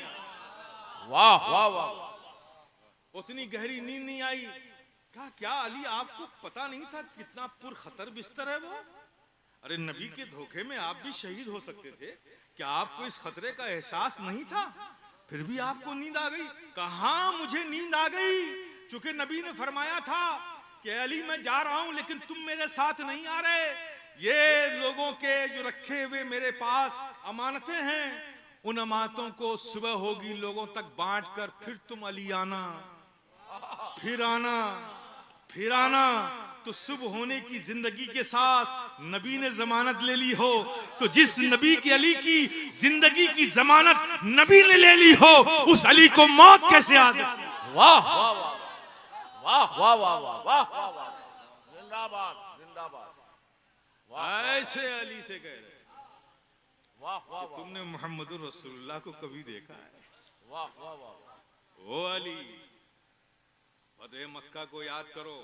उतनी गहरी नींद नहीं आई। क्या अली आपको पता नहीं था कितना पुरखतर बिस्तर है वो? अरे नबी के धोखे में आप भी शहीद हो सकते थे। क्या आपको इस खतरे का एहसास नहीं था? फिर भी आपको नींद आ गई। कहाँ मुझे नींद आ गई, क्योंकि नबी ने फरमाया था कि अली मैं जा रहा हूं लेकिन तुम मेरे साथ नहीं आ रहे। ये लोगों के जो रखे हुए मेरे पास अमानतें हैं, उन अमानतों को सुबह होगी लोगों तक बांट कर फिर तुम अली आना, फिर आना तो सुबह होने की जिंदगी के साथ नबी ने जमानत ले ली हो, तो जिस नबी की अली की जिंदगी की जमानत नबी ने ले ली हो, उस अली को मौत कैसे आ सकती? वाह वाह वाह वाह वाह वाह वाह वाह वाह वाह, जिंदाबाद जिंदाबाद। ऐसे अली से कह रहे वाह वाह वाह तुमने मोहम्मद रसूलुल्लाह को कभी देखा है? वाह वाह वाह। ओ अली, फतेह मक्का को याद करो।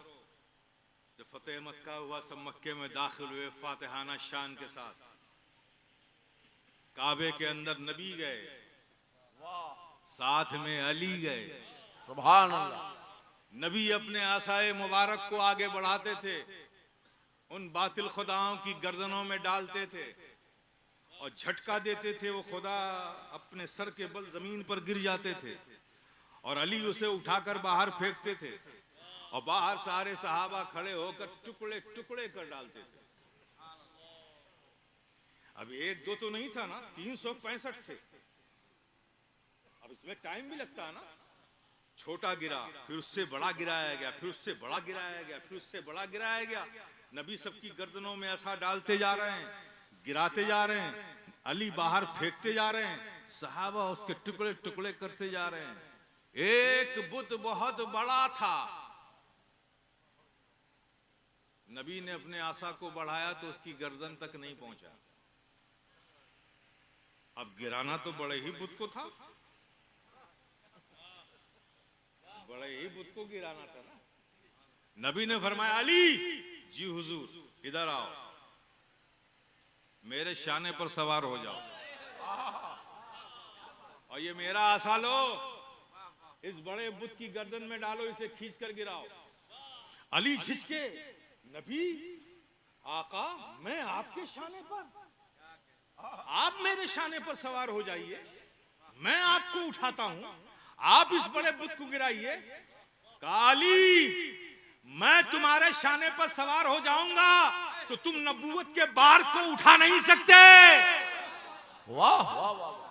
जब फतेह मक्का हुआ, सब मक्के में दाखिल हुए फातिहाना शान के साथ। काबे के अंदर नबी गए, साथ में अली गए। सुभान अल्लाह। नबी अपने आसाए मुबारक को आगे बढ़ाते थे, उन बातिल खुदाओं की गर्दनों में डालते थे और झटका देते थे। वो खुदा अपने सर के बल जमीन पर गिर जाते थे और अली उसे उठाकर बाहर फेंकते थे और बाहर सारे सहाबा खड़े होकर टुकड़े टुकड़े कर डालते थे। अब एक दो तो नहीं था ना, 365 थे। अब इसमें टाइम भी लगता है ना। छोटा गिरा, फिर उससे बड़ा गिराया गया, फिर उससे बड़ा गिराया गया, फिर उससे बड़ा गिराया गया। नबी सबकी गर्दनों में ऐसा डालते जा रहे हैं, गिराते जा रहे हैं, अली बाहर फेंकते जा रहे हैं, सहाबा उसके टुकड़े टुकड़े करते जा रहे हैं। एक बुत बहुत बड़ा था, नबी ने अपने आसा को बढ़ाया तो उसकी गर्दन तक नहीं पहुंचा। अब गिराना तो बड़े ही बुत को था, बड़े ही बुत को गिराना था ना। नबी ने फरमाया, अली जी हुजूर इधर आओ, मेरे शाने पर सवार हो जाओ और ये मेरा आसा लो, इस बड़े बुत की गर्दन में डालो, इसे खींच कर गिराओ। अली झिझके, नबी आका मैं आपके शाने पर, आप मेरे शाने पर सवार हो जाइए, मैं आपको उठाता हूं, आप इस बड़े बुत को गिराइए। काली मैं तुम्हारे शाने पर सवार हो जाऊंगा तो तुम नबूवत के बार को उठा नहीं सकते। वाह वाह वाह।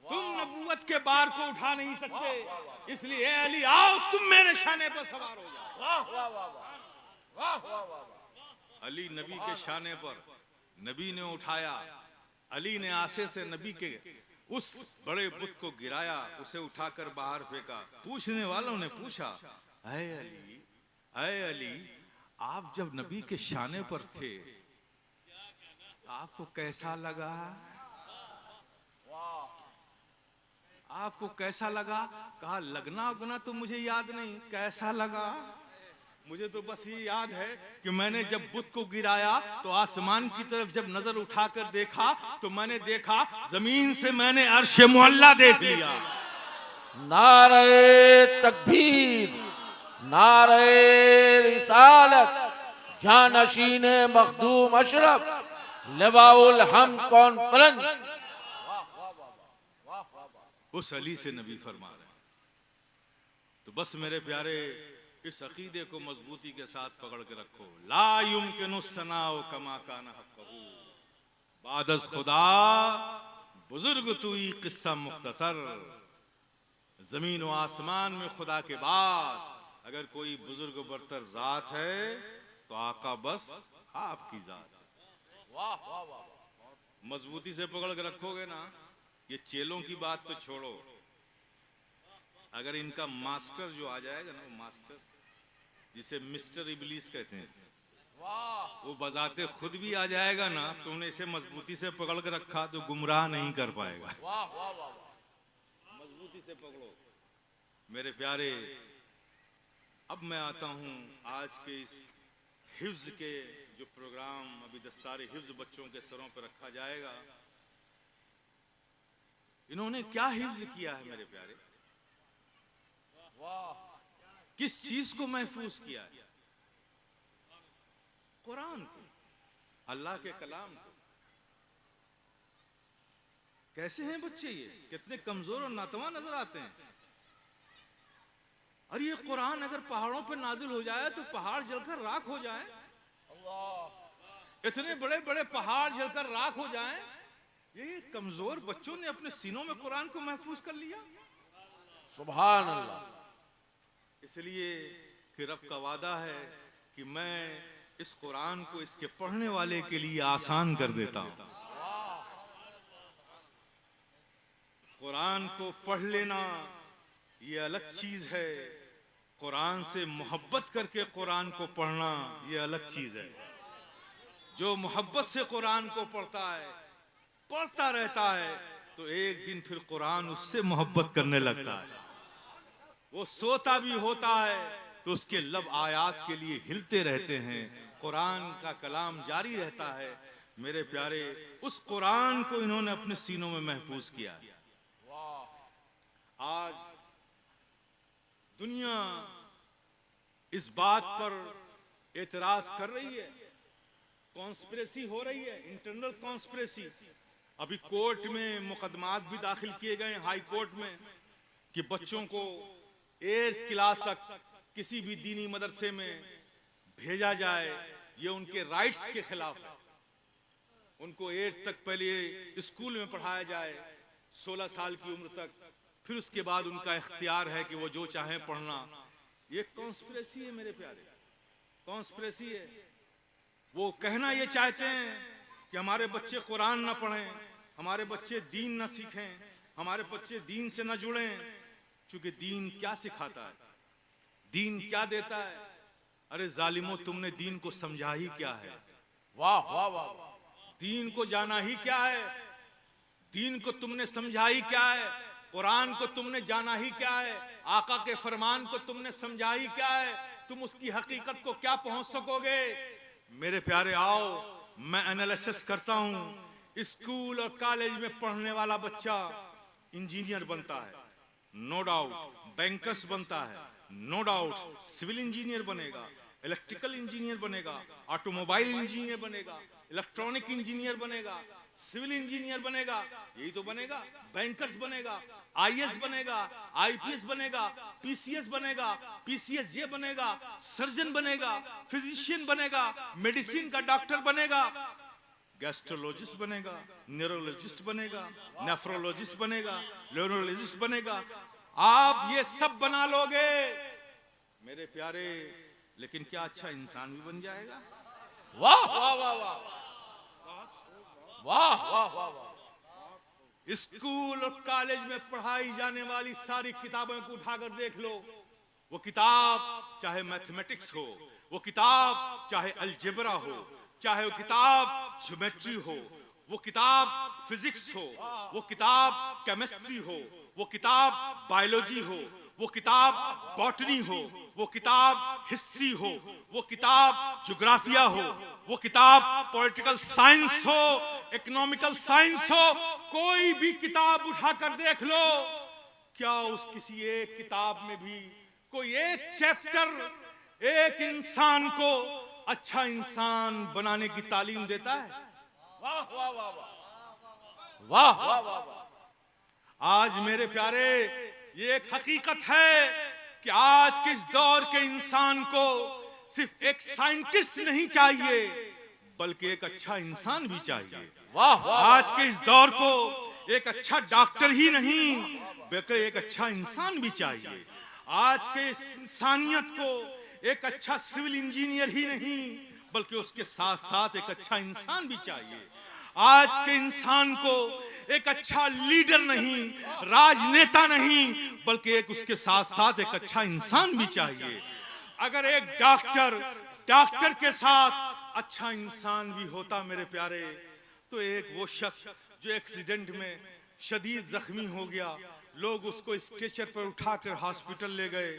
तुम नबूवत के बार को उठा नहीं सकते, इसलिए अली आओ तुम मेरे शाने पर सवार हो जाओ। वाह वाह वाह वाह वाह वाह। अली नबी के शाने पर, नबी ने उठाया। अली ने आसे से नबी के उस बड़े बुत को गिराया, उसे उठाकर बाहर फेंका। पूछने वालों ने पूछा, ऐ अली, आप जब नबी के शाने पर थे आपको कैसा लगा? आपको कैसा लगा? कहा लगना उगना तो मुझे याद नहीं, कैसा लगा? मुझे तो बस ये याद है कि मैंने जब बुत को गिराया तो आसमान की तरफ जब नजर उठाकर देखा तो मैंने देखा जमीन से मैंने अर्श मुअल्ला देख लिया। नारे तकबीर, नारे रिसालत, जानशीने मखदूम अशरफ, लिवाउल हम्द कॉन्फ्रेंस। उस अली से नबी फरमा रहे हैं। तो बस मेरे प्यारे, इस अकीदे को मजबूती के साथ पकड़ के रखो। ला युमकिनु सनाउ कमा काना हक़्क़हू, बादस खुदा बुजुर्ग तुई किस्सा मुख्तसर। जमीन व आसमान में खुदा के बाद अगर कोई बुजुर्ग बरतर जात है तो आका बस आपकी जात। वाह वाह वाह। मजबूती से पकड़ के रखोगे ना। ये चेलों की बात तो छोड़ो, अगर इनका मास्टर जो आ जाएगा ना, मास्टर जिसे मिस्टर इबलीस कहते हैं, वो बजाते खुद भी आ जाएगा ना, तुमने इसे मजबूती से पकड़ के रखा तो गुमराह नहीं कर पाएगा। वाह वाह वाह। मजबूती से पकड़ो मेरे प्यारे। अब मैं आता हूं आज के इस हिफ्ज के जो प्रोग्राम अभी दस्तारे हिफ्ज बच्चों के सरों पर रखा जाएगा। इन्होंने क्या हिफ्ज किया है मेरे प्यारे? किस चीज को महफूज किया है? कुरान को, अल्लाह के कलाम को। कैसे हैं बच्चे ये? कितने कमजोर और नातवा नजर आते हैं। और ये कुरान अगर पहाड़ों पर नाजिल हो जाए तो पहाड़ जलकर राख हो जाए। इतने बड़े बड़े पहाड़ जलकर राख हो जाएं, ये कमजोर बच्चों ने अपने सीनों में कुरान को महफूज कर लिया। सुभान अल्लाह। इसलिए कि रब का वादा है कि मैं इस कुरान को इसके पढ़ने वाले के लिए आसान कर देता हूं। कुरान को पढ़ लेना ये अलग चीज है, कुरान से मोहब्बत करके कुरान को पढ़ना ये अलग चीज है। जो मोहब्बत से कुरान को पढ़ता है, पढ़ता रहता है, तो एक दिन फिर कुरान उससे मोहब्बत करने लगता है। वो सोता भी होता है तो उसके लब आयात के लिए हिलते रहते हैं, कुरान का कलाम जारी रहता है। मेरे प्यारे, उस कुरान को इन्होंने अपने सीनों में महफूज किया है। आज दुनिया इस बात पर एतराज कर रही है, कॉन्स्पिरेसी हो रही है, इंटरनल कॉन्स्पिरेसी। अभी कोर्ट में मुकदमात भी दाखिल किए गए हाई कोर्ट में कि बच्चों को 8th क्लास तक किसी भी दीनी मदरसे में भेजा जाए, ये उनके राइट्स के खिलाफ है। उनको 8th तक पहले स्कूल में पढ़ाया जाए 16 साल की उम्र तक, फिर उसके बाद उनका इख्तियार है कि वो जो चाहे पढ़ना। ये कॉन्स्पिरेसी है मेरे प्यारे, कॉन्स्पिरेसी है। वो कहना ये चाहते हैं कि हमारे बच्चे कुरान ना पढ़ें, हमारे बच्चे दीन ना सीखें, हमारे बच्चे दीन से ना जुड़ें। क्योंकि दीन क्या सिखाता है, दीन क्या देता है? अरे जालिमो, तुमने दीन को समझा ही क्या है? वाह वाह वाह, दीन को जाना ही क्या है? दीन को तुमने समझा ही क्या है? कुरान को तुमने जाना ही क्या है? आका के फरमान को तुमने समझा ही क्या है? तुम उसकी हकीकत को क्या पहुंच सकोगे? मेरे प्यारे, आओ मैं एनालिसिस करता हूं। स्कूल और कॉलेज में पढ़ने वाला बच्चा इंजीनियर बनता है, नो डाउट, बैंकर्स बनता है, नो डाउट, सिविल इंजीनियर बनेगा, इलेक्ट्रिकल इंजीनियर बनेगा, ऑटोमोबाइल इंजीनियर बनेगा, इलेक्ट्रॉनिक इंजीनियर बनेगा, सिविल इंजीनियर बनेगा, यही तो बनेगा। बैंकर्स बनेगा, आईएएस बनेगा, आईपीएस बनेगा, पीसीएस बनेगा, पीसीएस ये बनेगा, सर्जन बनेगा, फिजिशियन बनेगा, मेडिसिन का डॉक्टर बनेगा, गैस्ट्रोलॉजिस्ट बनेगा, न्यूरोलॉजिस्ट बनेगा, नेफ्रोलॉजिस्ट बनेगा, न्यूरोलॉजिस्ट बनेगा। आप ये सब बना लोगे मेरे प्यारे, लेकिन क्या अच्छा इंसान भी बन जाएगा? वाह वाह वाह वाह वाह वाह वाह वाह। स्कूल और कॉलेज में पढ़ाई जाने वाली सारी किताबों को उठाकर देख लो। वो किताब चाहे मैथमेटिक्स हो, वो किताब चाहे अलजेब्रा हो, चाहे वो किताब ज्योमेट्री हो, वो किताब फिजिक्स हो, वो किताब केमिस्ट्री हो, वो किताब बायोलॉजी हो, वो किताब बॉटनी हो, वो किताब हिस्ट्री हो, वो किताब ज्योग्राफिया हो, वो किताब पॉलिटिकल साइंस हो, इकोनॉमिकल साइंस हो, कोई भी किताब उठाकर देख लो। क्या उस किसी एक किताब में भी कोई एक चैप्टर एक इंसान को अच्छा इंसान बनाने की तालीम देता है? वाह वाह वाह वाह वाह वाह वाह। आज मेरे प्यारे, ये एक हकीकत है कि आज के इस दौर के इंसान को सिर्फ एक साइंटिस्ट नहीं चाहिए, बल्कि एक अच्छा इंसान भी चाहिए। वाह वाह। आज के इस दौर को एक अच्छा डॉक्टर ही नहीं, बल्कि एक अच्छा इंसान भी चाहिए। आज के इस इंसानियत को एक अच्छा सिविल इंजीनियर ही नहीं, बल्कि उसके साथ साथ एक अच्छा इंसान भी चाहिए। आज के इंसान को एक अच्छा लीडर नहीं, राजनेता नहीं, बल्कि एक उसके साथ साथ एक अच्छा इंसान भी चाहिए। अगर एक डॉक्टर के साथ अच्छा इंसान भी होता मेरे प्यारे, तो एक वो शख्स जो एक्सीडेंट में शदीद जख्मी हो गया, लोग उसको स्ट्रेचर पर उठाकर हॉस्पिटल ले गए,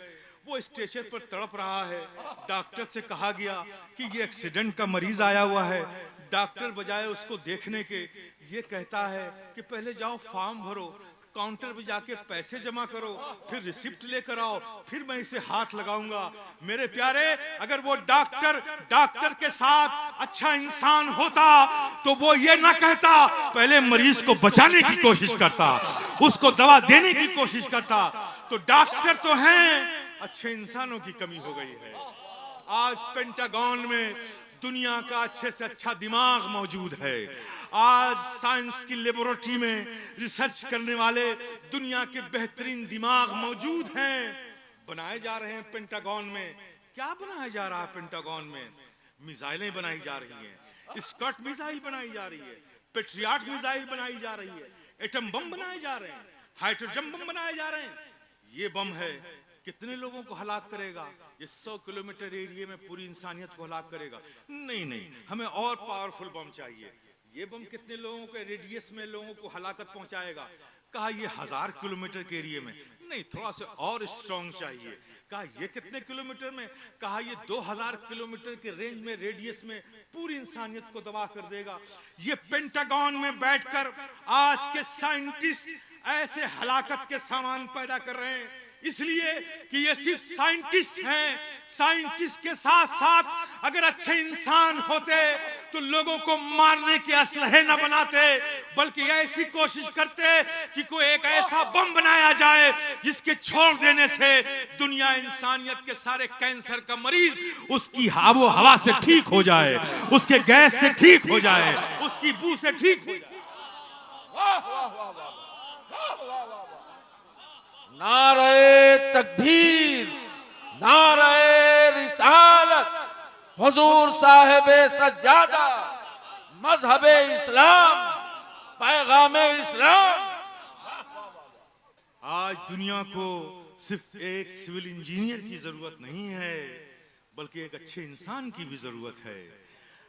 वो स्ट्रेचर पर तड़प रहा है, डॉक्टर से कहा गया कि ये एक्सीडेंट का मरीज आया हुआ है। डॉक्टर बजाय उसको देखने के ये कहता है कि पहले जाओ फॉर्म भरो, काउंटर पे जाके पैसे जमा करो, फिर रिसिप्ट लेकर आओ, फिर मैं इसे हाथ लगाऊंगा। मेरे प्यारे, अगर वो डॉक्टर के साथ अच्छा इंसान होता तो वो ये ना कहता, पहले मरीज को बचाने की कोशिश करता, उसको दवा देने की कोशिश करता। तो डॉक्टर तो हैं, अच्छे इंसानों की कमी हो गई है। आज पेंटागन में दुनिया का अच्छे से अच्छा दिमाग मौजूद है। आज साइंस की लेबोरेटरी में रिसर्च करने वाले दुनिया के बेहतरीन दिमाग मौजूद हैं, बनाए जा रहे हैं पेंटागन में। क्या बनाया जा रहा है पेंटागन में? मिसाइलें बनाई जा रही हैं, स्कॉट मिसाइल बनाई जा रही है, पेट्रियट मिसाइल बनाई जा रही है, एटम बम बनाए जा रहे हैं, हाइड्रोजन बम बनाए जा रहे हैं। ये बम है, कितने लोगों को हलाक करेगा? ये 100 किलोमीटर एरिया में पूरी इंसानियत को हलाक करेगा? नहीं नहीं, हमें और पावरफुल बम चाहिए। ये बम कितने लोगों के रेडियस में लोगों को हलाकत पहुंचाएगा? कहा ये 1000 किलोमीटर के एरिया में। नहीं, थोड़ा सा और स्ट्रॉन्ग चाहिए। कहा ये कितने किलोमीटर में? कहा ये 2000 किलोमीटर के रेंज में, रेडियस में पूरी इंसानियत को दबा कर देगा। ये पेंटागन में बैठकर आज के साइंटिस्ट ऐसे हलाकत के सामान पैदा कर रहे हैं, इसलिए कि ये सिर्फ साइंटिस्ट हैं। साइंटिस्ट के साथ साथ अगर अच्छे इंसान होते तो लोगों को मारने के असलहे न बनाते, बल्कि ऐसी कोशिश करते कि कोई एक ऐसा बम बनाया जाए जिसके छोड़ देने से दुनिया, इंसानियत के सारे कैंसर का मरीज उसकी आबो हवा से ठीक हो जाए, उसके गैस से ठीक हो जाए, उसकी बू से ठीक हो जाए। नारे तकबीर, नारे रिसालत, हुजूर साहिब सज्जादा, मजहबे इस्लाम, पैगामे इस्लाम। आज दुनिया को सिर्फ एक सिविल इंजीनियर की जरूरत नहीं है, बल्कि एक अच्छे इंसान की भी जरूरत है।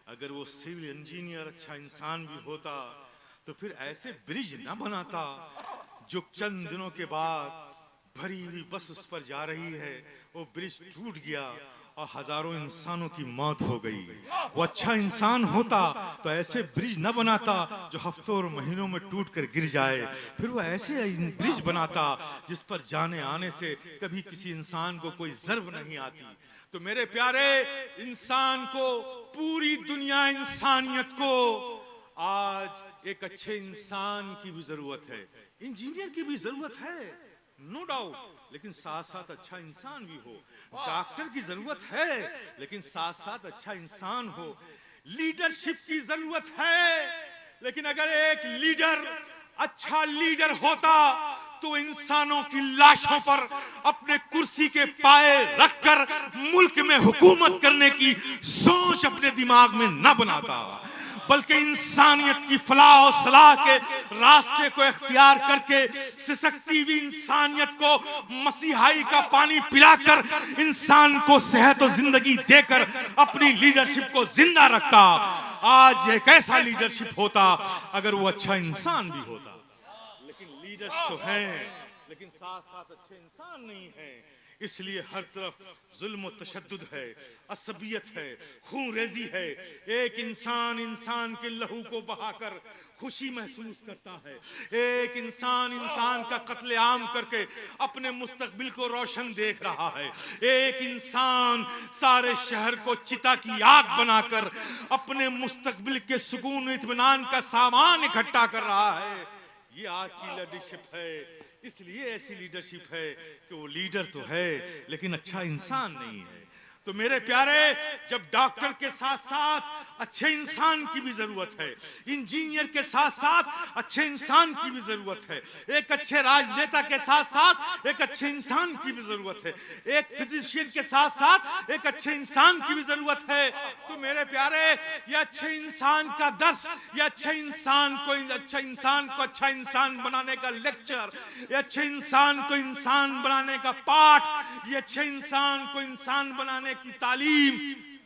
अगर वो सिविल इंजीनियर अच्छा इंसान भी होता तो फिर ऐसे ब्रिज ना बनाता जो चंद दिनों के बाद भरी हुई बस उस पर जा रही है, वो ब्रिज टूट गया और हजारों इंसानों की मौत हो गई। वो अच्छा इंसान होता तो ऐसे ब्रिज न बनाता जो हफ्तों और महीनों में टूट कर गिर जाए। फिर वो ऐसे ब्रिज बनाता जिस पर जाने आने से कभी किसी इंसान को कोई ज़र्ब नहीं आती। तो मेरे प्यारे, इंसान को, पूरी दुनिया, इंसानियत को आज एक अच्छे इंसान की भी जरूरत है, इंजीनियर की भी जरूरत है, नो डाउट, लेकिन साथ साथ अच्छा इंसान भी हो। डॉक्टर की जरूरत है, लेकिन साथ साथ अच्छा इंसान हो। लीडरशिप की जरूरत है, लेकिन अगर एक लीडर अच्छा लीडर होता तो इंसानों की लाशों पर अपने कुर्सी के पाए रखकर मुल्क में हुकूमत करने की सोच अपने दिमाग में न बनाता, बल्कि इंसानियत की फलाह और सलाह के रास्ते को इख्तियार करके सिसकती हुई इंसानियत को मसीहाई का पानी पिलाकर इंसान को सेहत और जिंदगी देकर अपनी लीडरशिप को जिंदा रखता। आज एक ऐसा लीडरशिप होता अगर वो अच्छा इंसान भी होता। लेकिन लीडर्स तो हैं, लेकिन साथ साथ अच्छे इंसान नहीं हैं। इसलिए हर तरफ जुल्म और तशद्दुद है, असबियत है, खून रेजी है। एक इंसान इंसान के लहू को बहाकर खुशी महसूस करता है, एक इंसान इंसान का कत्लेआम करके अपने मुस्तकबिल को रोशन देख रहा है, एक इंसान सारे शहर को चिता की आग बनाकर अपने मुस्तकबिल के सुकून इत्मीनान का सामान इकट्ठा कर रहा है। ये आज की लीडरशिप है। इसलिए ऐसी लीडरशिप है कि वो लीडर तो है लेकिन अच्छा इंसान नहीं है। तो मेरे प्यारे, जब डॉक्टर के साथ साथ अच्छे इंसान की भी जरूरत है, इंजीनियर के साथ साथ अच्छे इंसान की भी जरूरत है, एक अच्छे राजनेता के साथ साथ एक अच्छे इंसान की भी जरूरत है, एक फिजिशियन के साथ साथ एक अच्छे इंसान की भी जरूरत है। तो मेरे प्यारे, ये अच्छे इंसान का दर्स, ये अच्छे इंसान को अच्छा इंसान बनाने का लेक्चर, ये अच्छे इंसान को इंसान बनाने का पाठ, ये अच्छे इंसान को इंसान बनाने की तालीम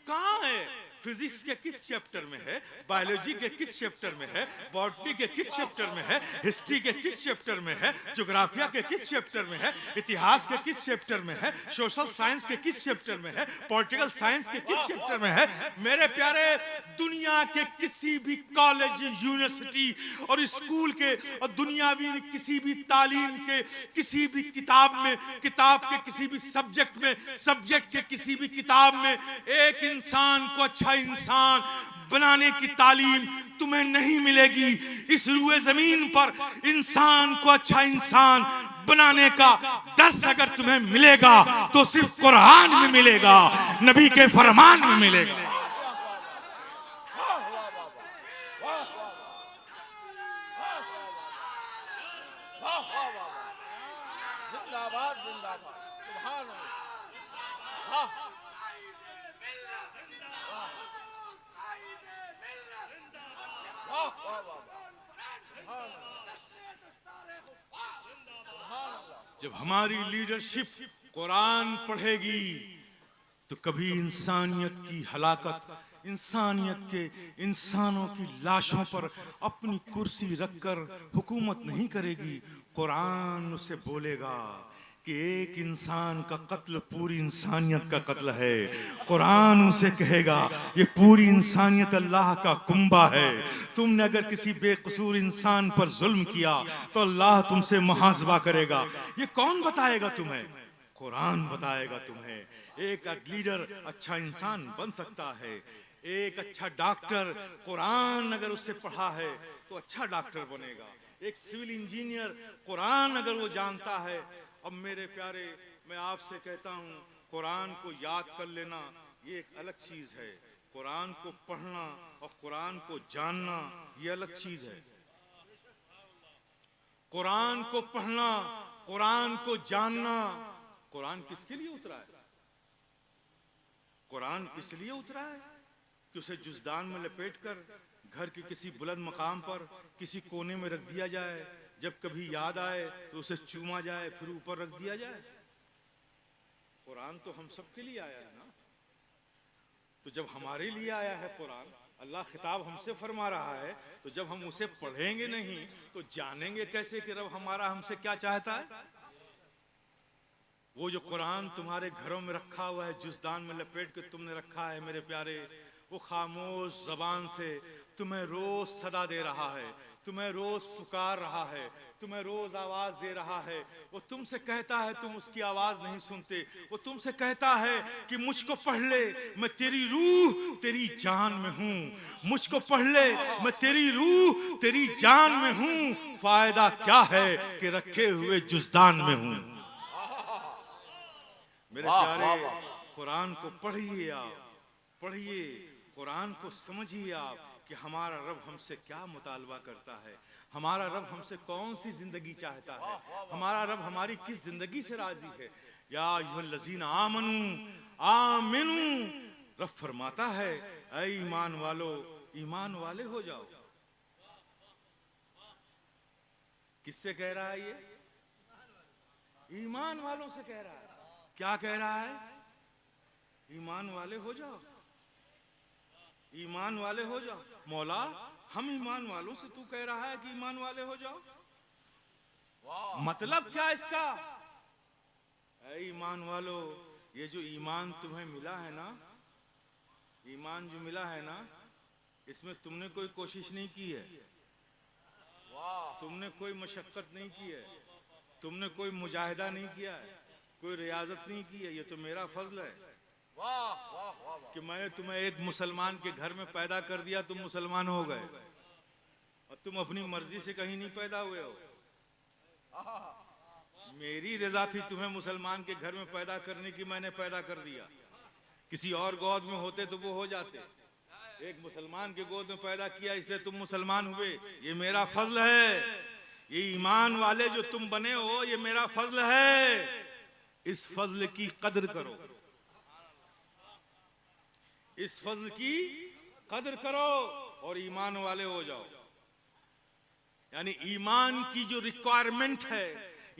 कहाँ है? फिजिक्स के किस चैप्टर में है, बायोलॉजी के किस चैप्टर में है, बॉटनी के किस चैप्टर में है, हिस्ट्री के किस चैप्टर में है, ज्योग्राफिया के किस चैप्टर में है, इतिहास के किस चैप्टर में है, सोशल साइंस के किस चैप्टर में है, पॉलिटिकल साइंस के किस चैप्टर में है? मेरे प्यारे, दुनिया के किसी भी कॉलेज, यूनिवर्सिटी और स्कूल के और दुनियावी किसी भी तालीम के किसी भी किताब में, किताब के किसी भी सब्जेक्ट में, सब्जेक्ट के किसी भी किताब में एक इंसान को अच्छा इंसान बनाने की तालीम तुम्हें नहीं मिलेगी। इस रूए जमीन पर इंसान को अच्छा इंसान बनाने का दर्स अगर तुम्हें मिलेगा तो सिर्फ कुरान में मिलेगा, नबी के फरमान में मिलेगा। जब हमारी लीडरशिप कुरान पढ़ेगी तो कभी इंसानियत की हलाकत, इंसानियत के इंसानों की लाशों पर अपनी कुर्सी रखकर हुकूमत नहीं करेगी। कुरान उसे बोलेगा कि एक इंसान का कत्ल पूरी इंसानियत का कत्ल है। कुरान उसे कहेगा ये पूरी इंसानियत अल्लाह का कुंबा है। तुमने अगर किसी बेकसूर इंसान पर जुल्म किया तो अल्लाह तुमसे मुहासबा करेगा। ये कौन बताएगा तुम्हें? कुरान बताएगा तुम्हें। एक लीडर अच्छा इंसान बन सकता है, एक अच्छा डॉक्टर कुरान अगर उससे पढ़ा है तो अच्छा डॉक्टर बनेगा। एक सिविल इंजीनियर कुरान अगर वो जानता है। अब मेरे प्यारे, मैं आपसे कहता हूँ कुरान को याद कर लेना ये एक अलग चीज है, कुरान को पढ़ना और कुरान को जानना ये अलग चीज है। कुरान को पढ़ना, कुरान को जानना। कुरान किसके लिए उतरा है? कुरान इसलिए उतरा है कि उसे जुज़दान में लपेटकर घर के किसी बुलंद मकाम पर किसी कोने में रख दिया जाए, जब कभी याद आए तो उसे चूमा जाए, फिर ऊपर रख दिया जाए। कुरान तो हम सब के लिए आया है ना। तो जब हमारे लिए आया है कुरान, अल्लाह खिताब हमसे फरमा रहा है, तो जब हम उसे पढ़ेंगे नहीं तो जानेंगे कैसे कि रब हमारा हमसे क्या चाहता है? वो जो कुरान तुम्हारे घरों में रखा हुआ है, जुज़दान में लपेट के तुमने रखा है मेरे प्यारे, वो खामोश जबान से तुम्हें रोज सदा दे रहा है, तुम्हें रोज पुकार रहा है, तुम्हें रोज आवाज दे रहा है। वो तुमसे कहता है तुम उसकी आवाज नहीं सुनते। वो तुमसे कहता है कि मुझको पढ़ ले, मैं तेरी रूह तेरी जान में हूँ। मुझको पढ़ ले, मैं तेरी रूह तेरी जान में हूँ। फायदा क्या है कि रखे हुए जुज़दान में हूँ। मेरे प्यारे, कुरान को पढ़िए, आप पढ़िए, कुरान को समझिए आप कि हमारा रब हमसे क्या मुतालबा करता है, हमारा रब हमसे कौन सी जिंदगी चाहता है, हमारा रब हमारी किस जिंदगी से राजी है। या अय्युहल्लज़ीना आमनू आमिनू, रब फरमाता है ऐ ईमान वालो, ईमान वाले हो जाओ। किससे कह रहा है ये? ईमान वालों से कह रहा है। क्या कह रहा है? ईमान वाले हो जाओ, ईमान वाले हो जाओ। मौला, हम ईमान वालों से तू कह रहा है कि ईमान वाले हो जाओ, मतलब क्या इसका? ऐ ईमान वालो, ये जो ईमान तुम्हें मिला है ना, ईमान जो मिला है ना, इसमें तुमने कोई कोशिश नहीं की है, तुमने कोई मशक्कत नहीं की है, तुमने कोई मुजाहिदा नहीं किया है, कोई रियाजत नहीं की है। ये तो मेरा फजल है कि मैंने तुम्हें एक मुसलमान के घर में पैदा कर दिया, तुम मुसलमान हो गए, और तुम अपनी मर्जी से कहीं नहीं पैदा हुए हो। मेरी रजा थी तुम्हें मुसलमान के घर में पैदा करने की, मैंने पैदा कर दिया। किसी और गोद में होते तो वो हो जाते, एक मुसलमान के गोद में पैदा किया इसलिए तुम मुसलमान हुए। ये मेरा फजल है। ये ईमान वाले जो तुम बने हो, ये मेरा फजल है। इस फजल की कदर करो, इस फजल की कदर करो और ईमान वाले हो जाओ। यानी ईमान की जो रिक्वायरमेंट है,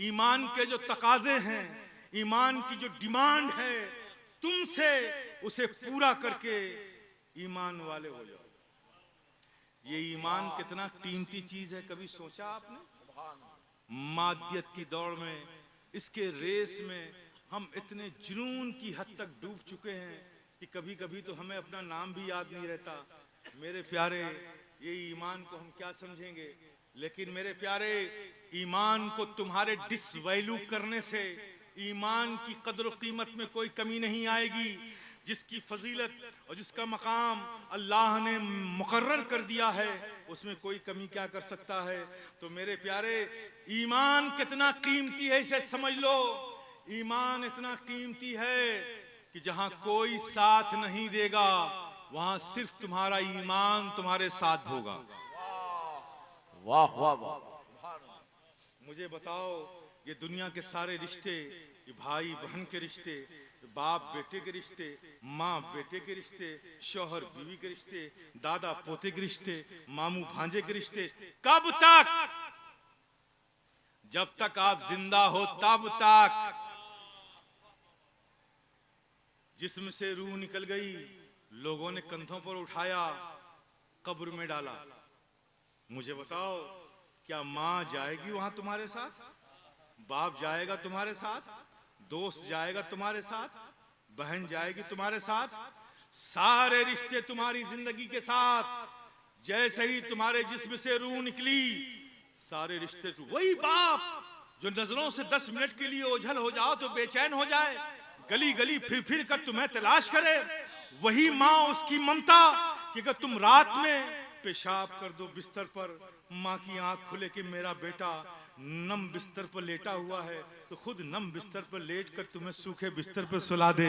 ईमान के जो तकाजे हैं, ईमान की जो डिमांड है, तुमसे उसे पूरा करके ईमान वाले हो जाओ। ये ईमान कितना कीमती चीज है, कभी सोचा आपने? मादियत की दौड़ में, इसके रेस में हम इतने जुनून की हद तक डूब चुके हैं कि कभी कभी तो हमें अपना नाम भी याद नहीं रहता। मेरे प्यारे, ये ईमान को हम क्या समझेंगे? लेकिन मेरे प्यारे, ईमान को तुम्हारे डिसवैल्यू करने से ईमान की कदर कीमत में कोई कमी नहीं आएगी। जिसकी फजीलत और जिसका मकाम अल्लाह ने मुकर्रर कर दिया है, उसमें कोई कमी क्या कर सकता है? तो मेरे प्यारे, ईमान कितना कीमती है इसे समझ लो। ईमान इतना कीमती है कि जहां कोई साथ नहीं देगा, वहां सिर्फ तुम्हारा ईमान तुम्हारे साथ होगा। वाह वाह वाह। मुझे बताओ, ये दुनिया के सारे रिश्ते, ये भाई बहन के रिश्ते, बाप बेटे के रिश्ते, माँ बेटे के रिश्ते, शौहर बीवी के रिश्ते, दादा पोते के रिश्ते, मामू भांजे के रिश्ते, कब तक? जब तक आप जिंदा हो तब तक। जिस्म से रूह निकल गई, लोगों ने कंधों पर उठाया, कब्र में डाला। मुझे बताओ, क्या माँ जाएगी वहां तुम्हारे साथ? बाप जाएगा तुम्हारे साथ? दोस्त जाएगा तुम्हारे साथ? बहन जाएगी तुम्हारे साथ? सारे रिश्ते तुम्हारी जिंदगी के साथ। जैसे ही तुम्हारे जिस्म से रूह निकली, सारे रिश्ते। वही बाप जो नजरों से 10 मिनट के लिए ओझल हो जाओ तो बेचैन हो जाए, गली गली फिर फिर कर तुम्हें तलाश करे, वही माँ उसकी ममता कि अगर तुम रात में पेशाब कर दो बिस्तर पर, माँ की आंख खुले कि मेरा बेटा नम बिस्तर पर लेटा हुआ है, तो खुद नम बिस्तर पर लेटकर तुम्हें सूखे बिस्तर पर सुला दे,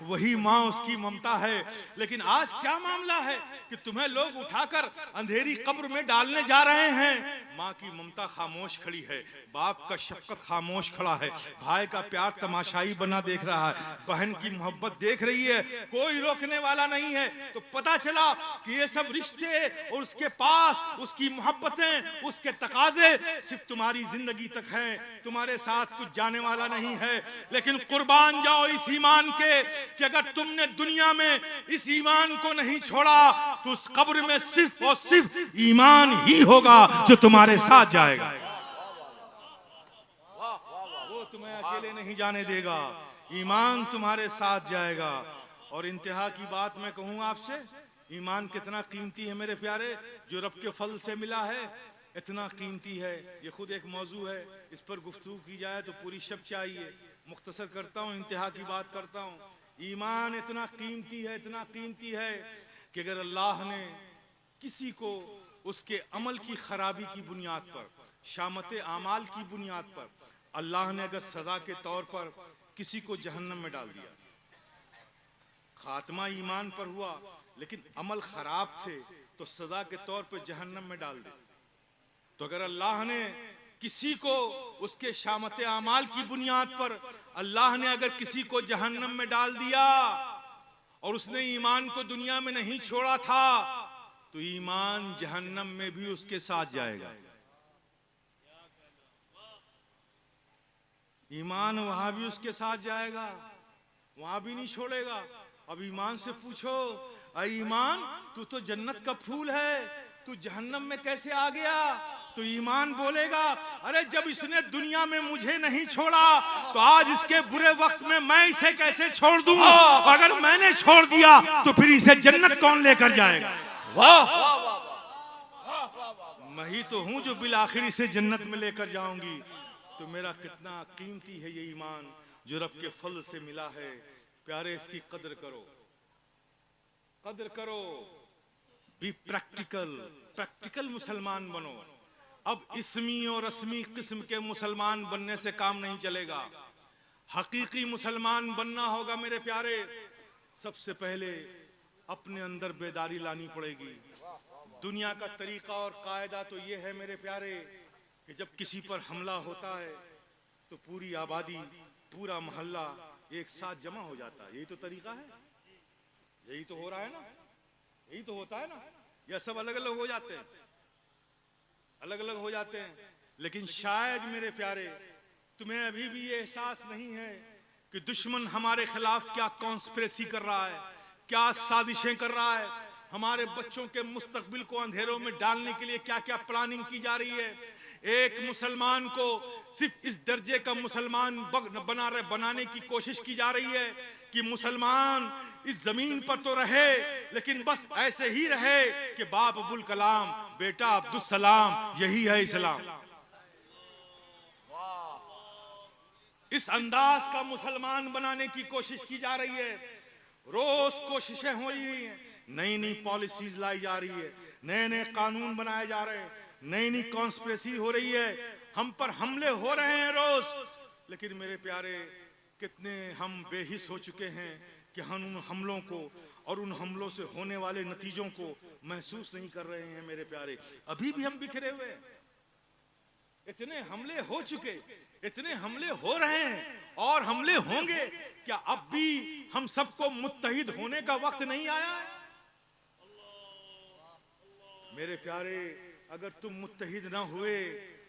वही माँ उसकी ममता है। लेकिन आज क्या मामला है कि तुम्हें लोग उठाकर अंधेरी कब्र में डालने जा रहे हैं। माँ की ममता खामोश खड़ी है, बाप का शफकत खामोश खड़ा है, भाई का प्यार तमाशाई बना देख रहा है, बहन की मोहब्बत देख रही है, कोई रोकने वाला नहीं है। तो पता चला कि ये सब रिश्ते और उसके पास उसकी मोहब्बतें, उसके तकाजे सिर्फ तुम्हारी जिंदगी तक है, तुम्हारे साथ कुछ जाने वाला नहीं है। लेकिन कुर्बान जाओ इस ईमान के कि अगर तुमने दुनिया में इस ईमान को नहीं छोड़ा तो उस कब्र में सिर्फ और सिर्फ ईमान ही होगा जो तुम्हारे साथ जाएगा। वो तुम्हें अकेले नहीं जाने देगा, ईमान तुम्हारे साथ जाएगा। और इंतहा की बात मैं कहूँ आपसे, ईमान कितना कीमती है मेरे प्यारे, जो रब के फल से मिला है इतना कीमती है। ये खुद एक मौजू है, इस पर गुफ्तगू की जाए तो पूरी शब चाहिए। मुख्तसर करता हूँ, इंतहा की बात करता हूँ। ईमान इतना कीमती है, इतना कीमती है कि अगर अल्लाह ने किसी को उसके अमल की खराबी की बुनियाद पर, शामत आमाल की बुनियाद पर अल्लाह ने अगर सजा के तौर पर किसी को जहन्नम में डाल दिया, खात्मा ईमान पर हुआ लेकिन अमल खराब थे तो सजा के तौर पर जहन्नम में डाल दे। तो अगर अल्लाह ने किसी को उसके शामत आमाल की बुनियाद पर अल्लाह ने अगर किसी को जहन्नम में डाल दिया और उसने ईमान को दुनिया में नहीं छोड़ा था, तो ईमान जहन्नम में भी उसके साथ जाएगा। ईमान वहां भी उसके साथ जाएगा, वहां भी नहीं छोड़ेगा। अब ईमान से पूछो, अरे ईमान तू तो जन्नत का फूल है, तू जहन्नम में कैसे आ गया? तो ईमान बोलेगा, अरे जब इसने दुनिया में मुझे नहीं छोड़ा तो आज इसके बुरे वक्त में मैं इसे कैसे छोड़ दूं? अगर मैंने छोड़ दिया तो फिर इसे जन्नत कौन लेकर जाएगा? वाह, मैं ही तो हूं जो बिल आखिर इसे जन्नत में लेकर जाऊंगी। तो मेरा कितना कीमती है ये ईमान जो रब के फल से मिला है। प्यारे, इसकी कदर करो, कदर करो। बी प्रैक्टिकल, प्रैक्टिकल मुसलमान बनो। अब इसमी और रस्मी किस्म के मुसलमान बनने से काम नहीं चलेगा। हकीकी मुसलमान बनना होगा मेरे प्यारे। सबसे पहले अपने अंदर बेदारी लानी पड़ेगी। दुनिया का तरीका और कायदा तो ये है मेरे प्यारे कि जब किसी पर हमला होता है तो पूरी आबादी, पूरा मोहल्ला एक साथ जमा हो जाता है। यही तो तरीका है, यही तो हो रहा है ना, यही तो होता है ना। या सब अलग अलग हो जाते हैं, अलग अलग हो जाते हैं। लेकिन शायद मेरे प्यारे तुम्हें अभी भी ये एहसास नहीं है कि दुश्मन हमारे खिलाफ क्या कॉन्स्पिरेसी कर रहा है, क्या साजिशें कर रहा है, हमारे बच्चों के मुस्तकबिल को अंधेरों में डालने के लिए क्या क्या प्लानिंग की जा रही है। एक मुसलमान को सिर्फ इस दर्जे का मुसलमान बनाने की कोशिश की जा रही है कि मुसलमान इस जमीन पर तो रहे लेकिन बस ऐसे ही रहे कि बाप अब्दुल कलाम, बेटा अब्दुल सलाम, यही है इस्लाम। इस अंदाज का मुसलमान बनाने की कोशिश की जा रही है। रोज कोशिशें हो रही हैं, नई नई पॉलिसीज लाई जा रही है, नए नए कानून बनाए जा रहे हैं, नई नई कॉन्स्पिरेसी हो रही है, हम पर हमले हो रहे हैं रोज। लेकिन मेरे प्यारे, कितने हम बेहिस हो चुके हैं कि हम उन हमलों को और उन हमलों से होने वाले नतीजों को महसूस नहीं कर रहे हैं मेरे प्यारे। अभी भी हम बिखरे हुए हैं। इतने हमले हो चुके, इतने हमले हो रहे हैं और हमले होंगे क्या अब भी हम सबको मुत्तहिद होने का वक्त नहीं आया है? मेरे प्यारे, अगर तुम मुत्तहिद ना हुए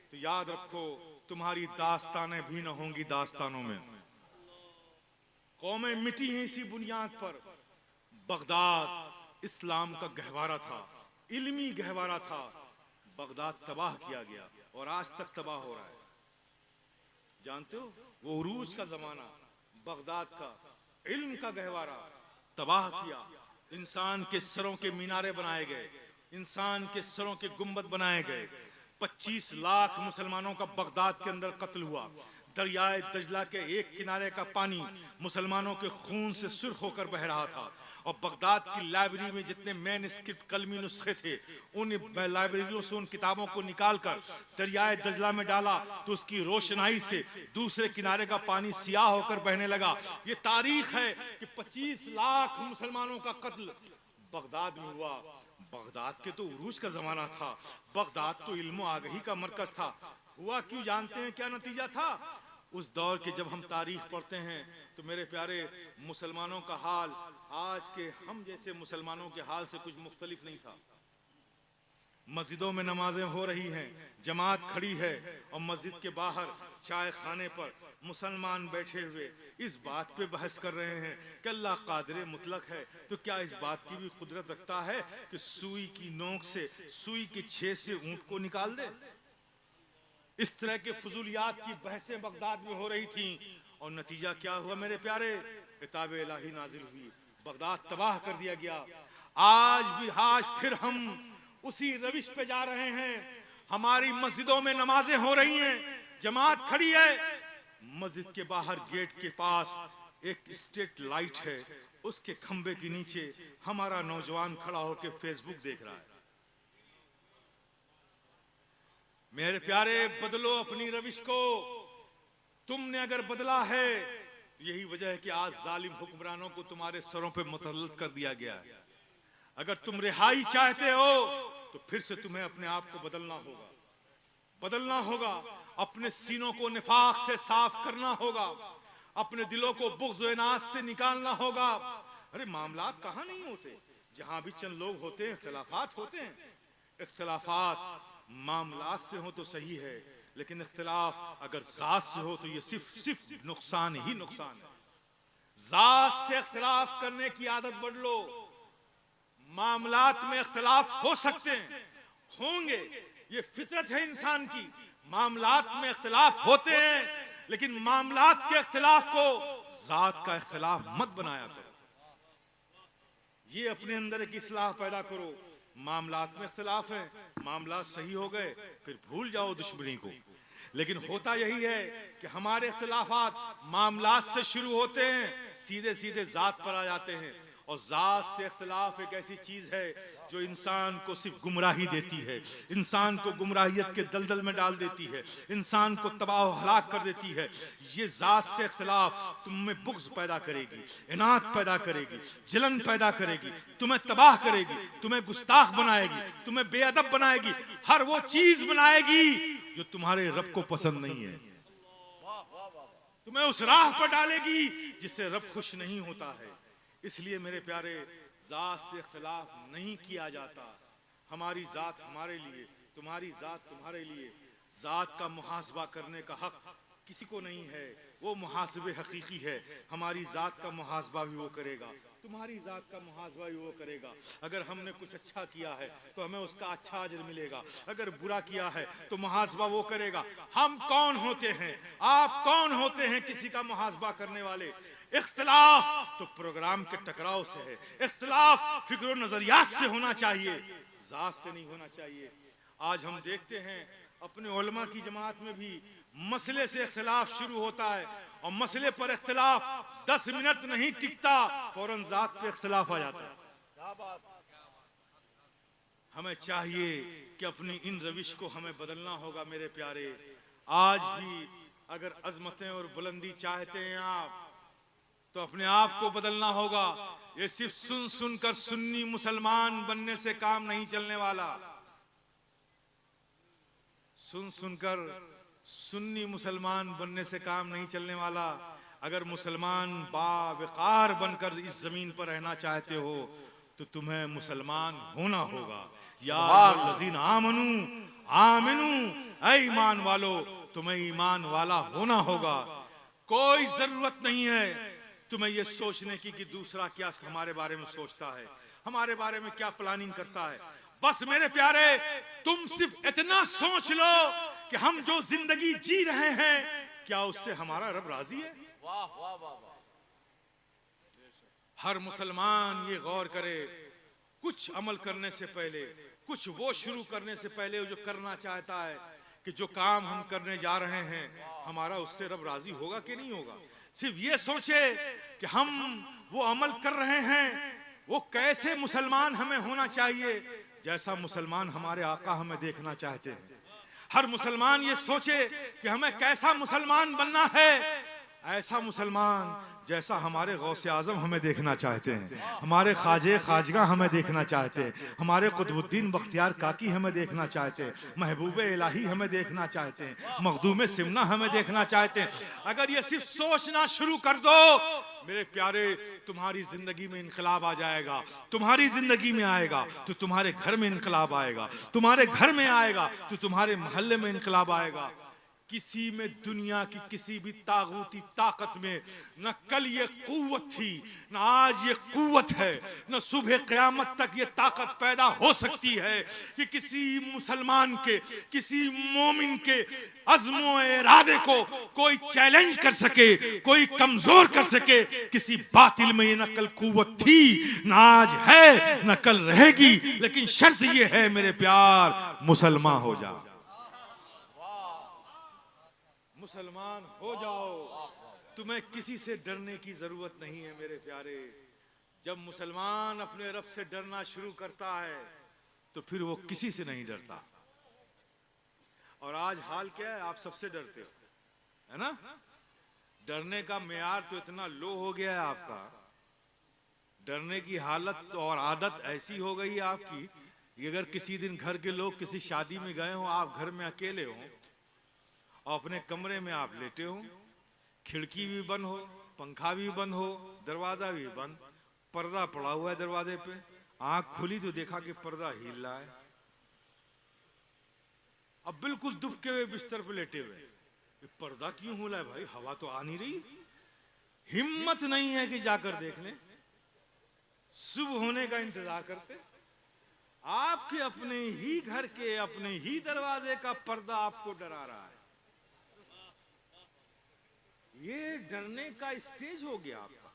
तो याद रखो तुम्हारी दास्तानें भी ना होंगी दास्तानों में। कौमें मिटी हैं इसी बुनियाद पर। बगदाद इस्लाम का गहवारा था, इल्मी गहवारा था। बगदाद तबाह किया गया और आज तक तबाह हो रहा है। जानते हो, वो उरूज का जमाना, बगदाद का इल्म का गहवारा तबाह किया। इंसान के सरों के मीनारे बनाए गए, इंसान के सरों के गुंबद बनाए गए। 25 लाख मुसलमानों का बगदाद के अंदर कत्ल हुआ। दरियाए दजला के एक किनारे का पानी मुसलमानों के खून से सुर्ख होकर बह रहा था और बगदाद की लाइब्रेरी में जितने मैनस्क्रिप्ट कलमी नुस्खे थे, उन लाइब्रेरियों से उन किताबों को निकालकर दरियाए दजला में डाला तो उसकी रोशनाई से दूसरे किनारे का पानी सियाह होकर बहने लगा। ये तारीख है कि 25 लाख मुसलमानों का कत्ल बगदाद में हुआ। बगदाद के तो उरूज का जमाना था, बगदाद तो इल्म आगही का मरकज था। हुआ क्यों जानते हैं क्या नतीजा था? उस दौर के जब हम तारीख पढ़ते हैं तो मेरे प्यारे, मुसलमानों का हाल आज के हम जैसे मुसलमानों के हाल से कुछ मुख्तलिफ नहीं था। मस्जिदों में नमाजें हो रही हैं, जमात खड़ी है और मस्जिद के बाहर चाय खाने पर मुसलमान बैठे हुए इस बात पे बहस कर रहे हैं कि अल्लाह कादिर मुतलक है, तो क्या इस बात की भी कुदरत रखता है कि सुई की नोक से, सुई के छेद से ऊंट को निकाल दे? इस तरह के फजूलियात की बहसें बगदाद में हो रही थीं और नतीजा क्या हुआ मेरे प्यारे? किताब इलाही नाजिल हुई, बगदाद तबाह कर दिया गया। आज फिर हम उसी रविश पे जा रहे हैं। हमारी मस्जिदों में नमाजें हो रही हैं, जमात खड़ी है, मस्जिद के बाहर गेट के पास एक स्ट्रीट लाइट है, उसके खंबे के नीचे हमारा नौजवान खड़ा होकर फेसबुक देख रहा है। मेरे प्यारे, बदलो अपनी रविश को। तुमने अगर बदला है, यही वजह है कि आज जालिम हुक्मरानों को तुम्हारे सरों पे मुतल्लत कर दिया गया है। अगर तुम रिहाई चाहते हो तो फिर से तुम्हें अपने आप को बदलना होगा, बदलना होगा। अपने सीनों को निफाक से साफ करना होगा, अपने दिलों को बुग़्ज़ व इनाद से निकालना होगा। अरे मामलात कहाँ नहीं होते, जहां भी चंद लोग होते हैं इख्तिलाफात होते हैं। इख्तिलाफात मामलात से हो तो सही है, लेकिन इख्तिलाफ अगर जात से हो तो ये सिर्फ नुकसान ही नुकसान है। जात से इख्तिलाफ करने की आदत बढ़ लो। मामलात में इख्तिलाफ हो सकते हैं, होंगे, ये फितरत है इंसान की। मामलात में इख्तिलाफ होते हैं, लेकिन मामलात के इख्तिलाफ को जात का इख्तिलाफ मत बनाया करो। ये अपने अंदर एक इस्लाह पैदा करो। मामलात में इख्तिलाफ है, मामला सही हो गए, फिर भूल जाओ दुश्मनी को। लेकिन होता यही है कि हमारे इख्तिलाफात मामलात से शुरू होते हैं, सीधे सीधे जात पर आ जाते हैं। और जात से इख्तिलाफ एक ऐसी चीज है जो इंसान को सिर्फ गुमराही देती है, इंसान को गुमराहियत के दलदल में डाल देती है, इंसान को तबाह और हलाक कर देती है। ये जात से इख्तिलाफ तुम में बुग़्ज़ पैदा करेगी, इनाद पैदा करेगी, जलन पैदा करेगी, तुम्हें तबाह करेगी, तुम्हें गुस्ताख बनाएगी, तुम्हें बेअदब बनाएगी, हर वो चीज बनाएगी जो तुम्हारे रब को पसंद नहीं है। तुम्हें उस राह पर डालेगी जिससे रब खुश नहीं होता है। इसलिए मेरे प्यारे, जात से इख्तिलाफ नहीं किया जाता। हमारी जात हमारे लिए, तुम्हारी जात तुम्हारे लिए। जात का मुहासबा करने का हक किसी को नहीं है, वो मुहासबे हकीकी है। हमारी जात का मुहासबा भी वो करेगा, तुम्हारी जात का मुहासबा भी वो करेगा। अगर हमने कुछ अच्छा किया है तो हमें उसका अच्छा अजर मिलेगा, अगर बुरा किया है तो मुहासबा वो करेगा। हम कौन होते हैं, आप कौन होते हैं किसी का मुहासबा करने वाले? इख्तिलाफ तो प्रोग्राम के टकराव से है, इख्तिलाफ फिक्र नजरियात से होना चाहिए, जात से नहीं होना चाहिए। आज हम देखते हैं अपने उलमा की जमात में भी मसले से इख्तिलाफ शुरू होता है और मसले पर इख्तिलाफ 10 मिनट नहीं टिकता, फौरन जात पे इख्तिलाफ आ जाता है। हमें चाहिए कि अपनी इन रविश को हमें बदलना होगा मेरे प्यारे। आज भी अगर अजमतें और बुलंदी चाहते हैं आप तो अपने आप को बदलना होगा। ये सिर्फ सुन सुनकर सुन्नी मुसलमान बनने से काम नहीं चलने वाला। सुन सुनकर सुन्नी मुसलमान बनने से काम नहीं चलने वाला। अगर मुसलमान बावकार बनकर इस जमीन पर रहना चाहते हो तो तुम्हें मुसलमान होना होगा। या लजीन आमनू आमिनू, ऐ ईमान वालो तुम्हें ईमान वाला होना होगा। कोई जरूरत नहीं है तुम्हें यह सोचने की कि दूसरा क्या हमारे बारे में सोचता है, हमारे बारे में क्या प्लानिंग करता है। बस मेरे प्यारे, तुम सिर्फ इतना सोच लो कि हम जो जिंदगी जी रहे हैं क्या उससे हमारा रब राजी है। वाह वाह वाह वाह। हर मुसलमान ये गौर करे, कुछ अमल करने से पहले, कुछ वो शुरू करने से पहले जो करना चाहता है कि जो काम हम करने जा रहे हैं हमारा उससे रब राजी होगा कि नहीं होगा। सिर्फ ये सोचे कि हम वो अमल कर रहे हैं वो कैसे मुसलमान हमें होना चाहिए जैसा मुसलमान हमारे आका हमें देखना चाहते हैं। हर मुसलमान ये सोचे कि हमें कैसा मुसलमान बनना है, ऐसा मुसलमान जैसा हमारे गौसे आजम हमें देखना चाहते हैं, हमारे ख्वाजे खाजगा हमें देखना चाहते हैं, हमारे कुतुबुद्दीन बख्तियार काकी हमें देखना चाहते हैं, महबूब इलाही हमें देखना चाहते हैं, मखदूम सिमना हमें देखना चाहते हैं। अगर ये सिर्फ सोचना शुरू कर दो मेरे प्यारे, तुम्हारी जिंदगी में इनकलाब आ जाएगा। तुम्हारी जिंदगी में आएगा तो तुम्हारे घर में इनकलाब आएगा, तुम्हारे घर में आएगा तो तुम्हारे मोहल्ले में इनकलाब आएगा। किसी में दुनिया की किसी भी तागूती ताकत में न कल ये कुव्वत थी न आज ये कुव्वत है, न सुबह क़यामत तक ये ताकत पैदा हो सकती है कि किसी मुसलमान के, किसी मोमिन के अज़्मो इरादे को कोई चैलेंज कर सके, कोई कमजोर कर सके। किसी बातिल में ये न कल कुव्वत थी न आज है न कल रहेगी, लेकिन शर्त ये है मेरे प्यार, मुसलमान हो जाओ, मुसलमान हो जाओ। तुम्हें किसी से डरने की जरूरत नहीं है मेरे प्यारे। जब मुसलमान अपने रब से डरना शुरू करता है तो फिर वो किसी से नहीं डरता। और आज हाल क्या है, आप सबसे डरते हो, है ना। डरने का मेयार तो इतना लो हो गया है आपका, डरने की हालत और आदत ऐसी हो गई है आपकी कि अगर किसी दिन घर के लोग किसी शादी में गए हो, आप घर में अकेले हो और अपने कमरे में आप लेटे हो, खिड़की भी बंद हो, पंखा भी बंद हो, दरवाजा भी बंद, पर्दा पड़ा हुआ है दरवाजे पे, आंख खुली तो देखा कि पर्दा हिल रहा है। अब बिल्कुल दुबके हुए बिस्तर पे लेटे हुए, पर्दा क्यों हिला है भाई, हवा तो आ नहीं रही। हिम्मत नहीं है कि जाकर देख लें, सुबह होने का इंतजार करते। आपके अपने ही घर के अपने ही दरवाजे का पर्दा आपको डरा रहा है। ये डरने का स्टेज हो गया आपका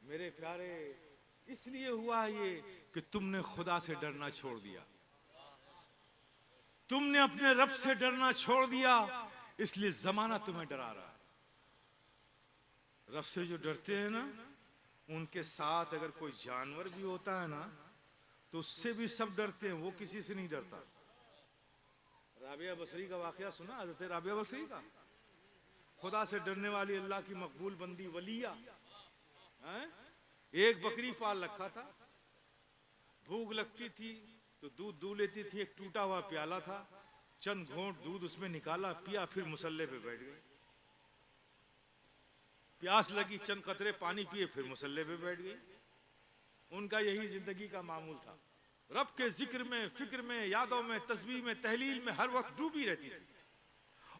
मेरे प्यारे। इसलिए हुआ ये कि तुमने खुदा से डरना छोड़ दिया, तुमने अपने रब से डरना छोड़ दिया, इसलिए जमाना तुम्हें डरा रहा है। रब से जो डरते हैं ना, उनके साथ अगर कोई जानवर भी होता है ना तो उससे भी सब डरते हैं, वो किसी से नहीं डरता। राबिया बसरी का वाकया सुना, हज़रत राबिया बसरी का। खुदा से डरने वाली अल्लाह की मकबूल बंदी वलिया है? एक बकरी पाल रखा था, भूख लगती थी तो दूध दूह लेती थी, एक टूटा हुआ प्याला था, चंद घोंट दूध उसमें निकाला, पिया, फिर मुसल्ले पे बैठ गई। प्यास लगी, चंद कतरे पानी पिए, फिर मुसल्ले पे बैठ गई। उनका यही जिंदगी का मामूल था। रब के जिक्र में, फिक्र में, यादों में, तस्बीह में, तहलील में हर वक्त डूबी रहती थी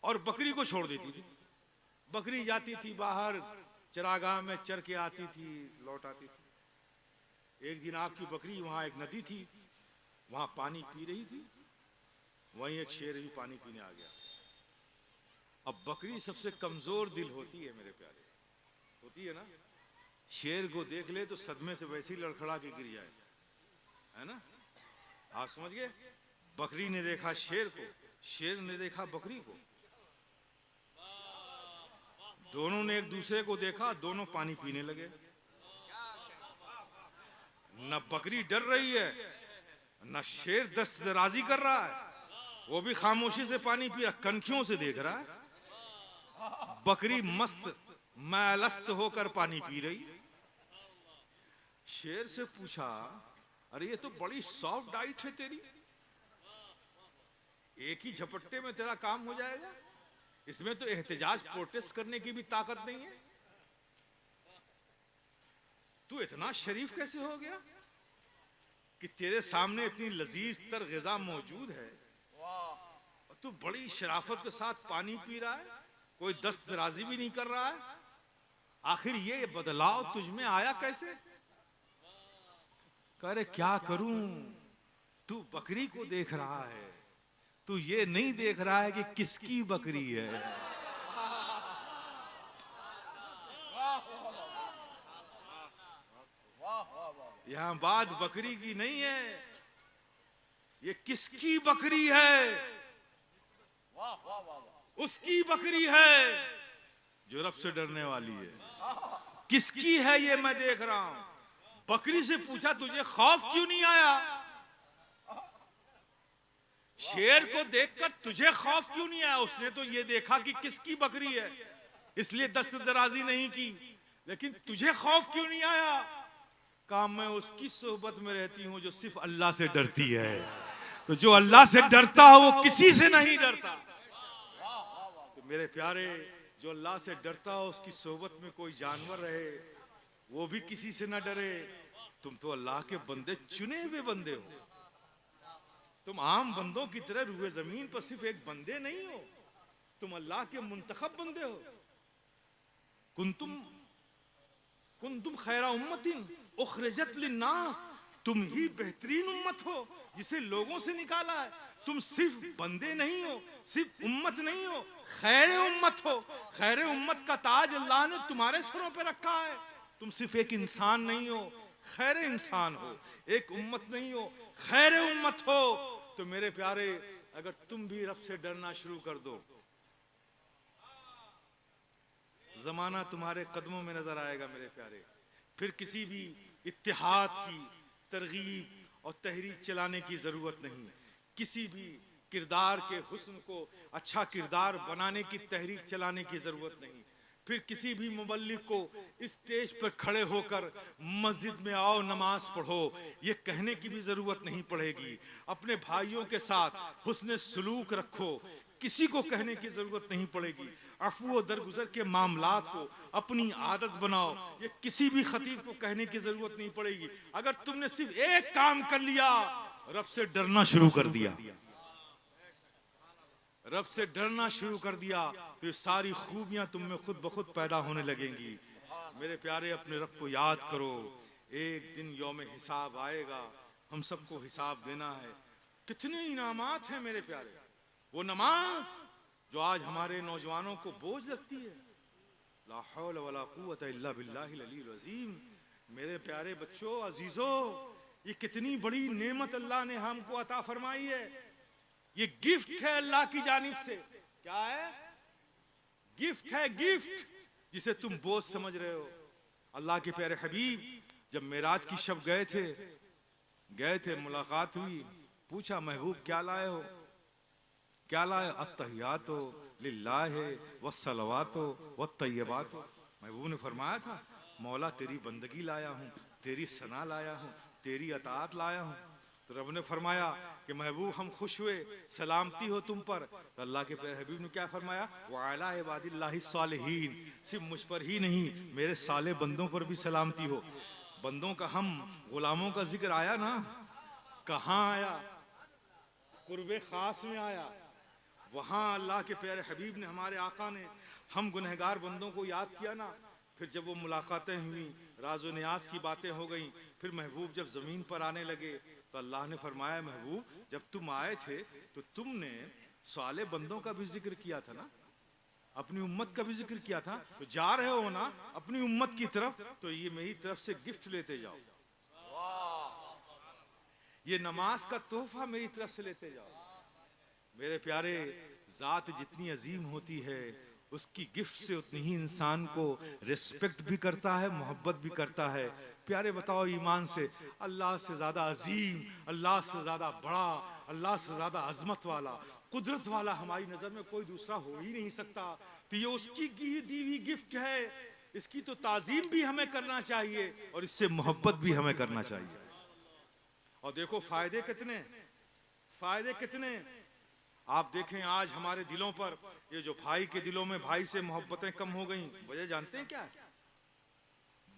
और बकरी को छोड़ देती थी। बकरी जाती थी बाहर चरागाह में, चर के आती थी, लौट आती थी। एक दिन आपकी बकरी, वहां एक नदी थी, वहां पानी पी रही थी, वहीं एक शेर भी पानी पीने आ गया। अब बकरी सबसे कमजोर दिल होती है मेरे प्यारे, होती है ना। शेर को देख ले तो सदमे से वैसे ही लड़खड़ा के गिर जाए, है ना। आप समझ गए। बकरी ने देखा शेर को, शेर ने देखा बकरी को, दोनों ने एक दूसरे को देखा, दोनों पानी पीने लगे। न बकरी डर रही है, न शेर दस्तदराजी कर रहा है, वो भी खामोशी से पानी पी रहा, कनखियों से देख रहा है। बकरी मस्त मैलस्त होकर पानी पी रही। शेर से पूछा, अरे ये तो बड़ी सॉफ्ट डाइट है तेरी, एक ही झपट्टे में तेरा काम हो जाएगा। इसमें तो एहतजाज प्रोटेस्ट करने की भी ताकत नहीं है। तू इतना शरीफ कैसे हो गया कि तेरे सामने इतनी लजीज तर ग़िज़ा मौजूद है और तू बड़ी शराफत के साथ पानी पी रहा है, कोई दस्त दराजी भी नहीं कर रहा है। आखिर ये बदलाव तुझ में आया कैसे? कह रहे क्या करूं, तू बकरी को देख रहा है, तू ये नहीं देख रहा है कि किसकी बकरी है। यहां बात बकरी की नहीं है, ये किसकी बकरी है? उसकी बकरी है जो रब से डरने वाली है। किसकी है ये मैं देख रहा हूं। बकरी से पूछा तुझे खौफ क्यों नहीं आया? शेर को देखकर तुझे खौफ क्यों नहीं आया? उसने तो ये देखा कि किसकी बकरी है, इसलिए दस्त दराजी नहीं की। लेकिन तुझे खौफ क्यों नहीं आया? कहा मैं उसकी सोहबत में रहती हूं जो सिर्फ अल्लाह से डरती है। तो जो अल्लाह से डरता है वो किसी से नहीं डरता। तो मेरे प्यारे, जो अल्लाह से डरता हो उसकी सोहबत में कोई जानवर रहे वो भी किसी से ना डरे। तुम तो अल्लाह के बंदे, चुने हुए बंदे हो। तुम आम बंदों की तरह रूए जमीन पर सिर्फ एक बंदे नहीं हो, तुम अल्लाह के मुंतखब बंदे हो। कुंतुम खैरा उम्मतिन उखरिजत लिन्नास, तुम ही बेहतरीन उम्मत हो जिसे लोगों से निकाला है। तुम सिर्फ बंदे नहीं हो, सिर्फ उम्मत नहीं हो, खैर उम्मत हो। खैर उम्मत का ताज अल्लाह ने तुम्हारे सरों पे रखा है। तुम सिर्फ एक इंसान नहीं हो, खैर इंसान हो। एक उम्मत नहीं हो, खैर उम्मत हो। तो मेरे प्यारे, अगर तुम भी रब से डरना शुरू कर दो, जमाना तुम्हारे कदमों में नजर आएगा मेरे प्यारे। फिर किसी भी इत्तेहाद की तरगीब और तहरीक चलाने की जरूरत नहीं। किसी भी किरदार के हुस्न को अच्छा किरदार बनाने की तहरीक चलाने की जरूरत नहीं। फिर किसी भी मुबल्लिग को स्टेज पर खड़े होकर मस्जिद में आओ नमाज पढ़ो ये कहने की भी जरूरत नहीं पड़ेगी। अपने भाइयों के साथ हुस्न सलूक रखो, किसी को कहने की जरूरत नहीं पड़ेगी। अफू दरगुजर के मामलात को अपनी आदत बनाओ, ये किसी भी खतीब को कहने की जरूरत नहीं पड़ेगी। अगर तुमने सिर्फ एक काम कर लिया, रब से डरना शुरू कर दिया, रब से डरना शुरू कर दिया, तो ये सारी खूबियां तुम में खुद ब खुद पैदा होने लगेंगी। मेरे प्यारे, अपने रब को याद करो। एक दिन यौम हिसाब आएगा, हम सबको हिसाब देना है। कितने इनामात हैं मेरे प्यारे। वो नमाज जो आज हमारे नौजवानों को बोझ लगती है, ला हौल वला कुव्वता इल्ला बिल्लाहिल अलील अज़ीम। मेरे प्यारे बच्चों, अजीजों, ये कितनी बड़ी नेमत अल्लाह ने हमको अता फरमाई है। ये गिफ्ट है अल्लाह की जानिब से। क्या है? गिफ्ट है, गिफ्ट जिसे तुम बोझ समझ रहे हो। अल्लाह के प्यारे हबीब जब मेराज की शब गए थे, मुलाकात हुई, पूछा महबूब क्या लाए हो? क्या लाए? अत्तहियातो लिल्लाहि वस्सलवातो वत्तय्यबातो। महबूब ने फरमाया था, मौला तेरी बंदगी लाया हूँ, तेरी सना लाया हूँ, तेरी अताअत लाया हूँ। तो रब ने फरमाया कि महबूब हम खुश हुए, सलामती हो तुम पर। तो अल्लाह के प्यारे हबीब ने क्या फरमाया? वअला इबादिल्लाहि सालिहीन, सिर्फ मुझ पर ही नहीं मेरे साले बंदों पर भी सलामती हो। बंदों का, हम गुलामों का जिक्र आया ना, कहाँ आया? कुर्बे खास में आया। वहां अल्लाह के प्यारे हबीब ने, हमारे आका ने हम गुनहगार बंदों को याद किया ना। फिर जब वो मुलाकातें हुई, राज़ो नियाज की बातें हो गई, फिर महबूब जब जमीन पर आने लगे तो अल्लाह ने फरमाया, महबूब जब तुम आए थे तो तुमने साले बंदों का भी जिक्र किया था ना, अपनी उम्मत का भी जिक्र किया था। तो जा रहे हो ना अपनी उम्मत की तरफ, तो ये मेरी तरफ से गिफ्ट लेते जाओ। ये नमाज का तोहफा मेरी तरफ से लेते जाओ। मेरे प्यारे, जात जितनी अजीम होती है उसकी गिफ्ट से उतनी ही इंसान को रिस्पेक्ट भी करता है, मोहब्बत भी करता है। प्यारे बताओ, ईमान से अल्लाह से ज्यादा अजीम, अल्लाह से ज्यादा बड़ा, अल्लाह से ज्यादा अजमत वाला, कुदरत वाला हमारी नजर में कोई दूसरा हो ही नहीं सकता। तो ये उसकी दी हुई गिफ्ट है, इसकी तो ताजीम भी हमें करना चाहिए और इससे मोहब्बत भी हमें करना चाहिए। और देखो फायदे कितने, फायदे कितने। आप देखें आज हमारे दिलों पर ये जो भाई के दिलों में भाई से मोहब्बतें कम हो गई, वजह जानते हैं क्या है?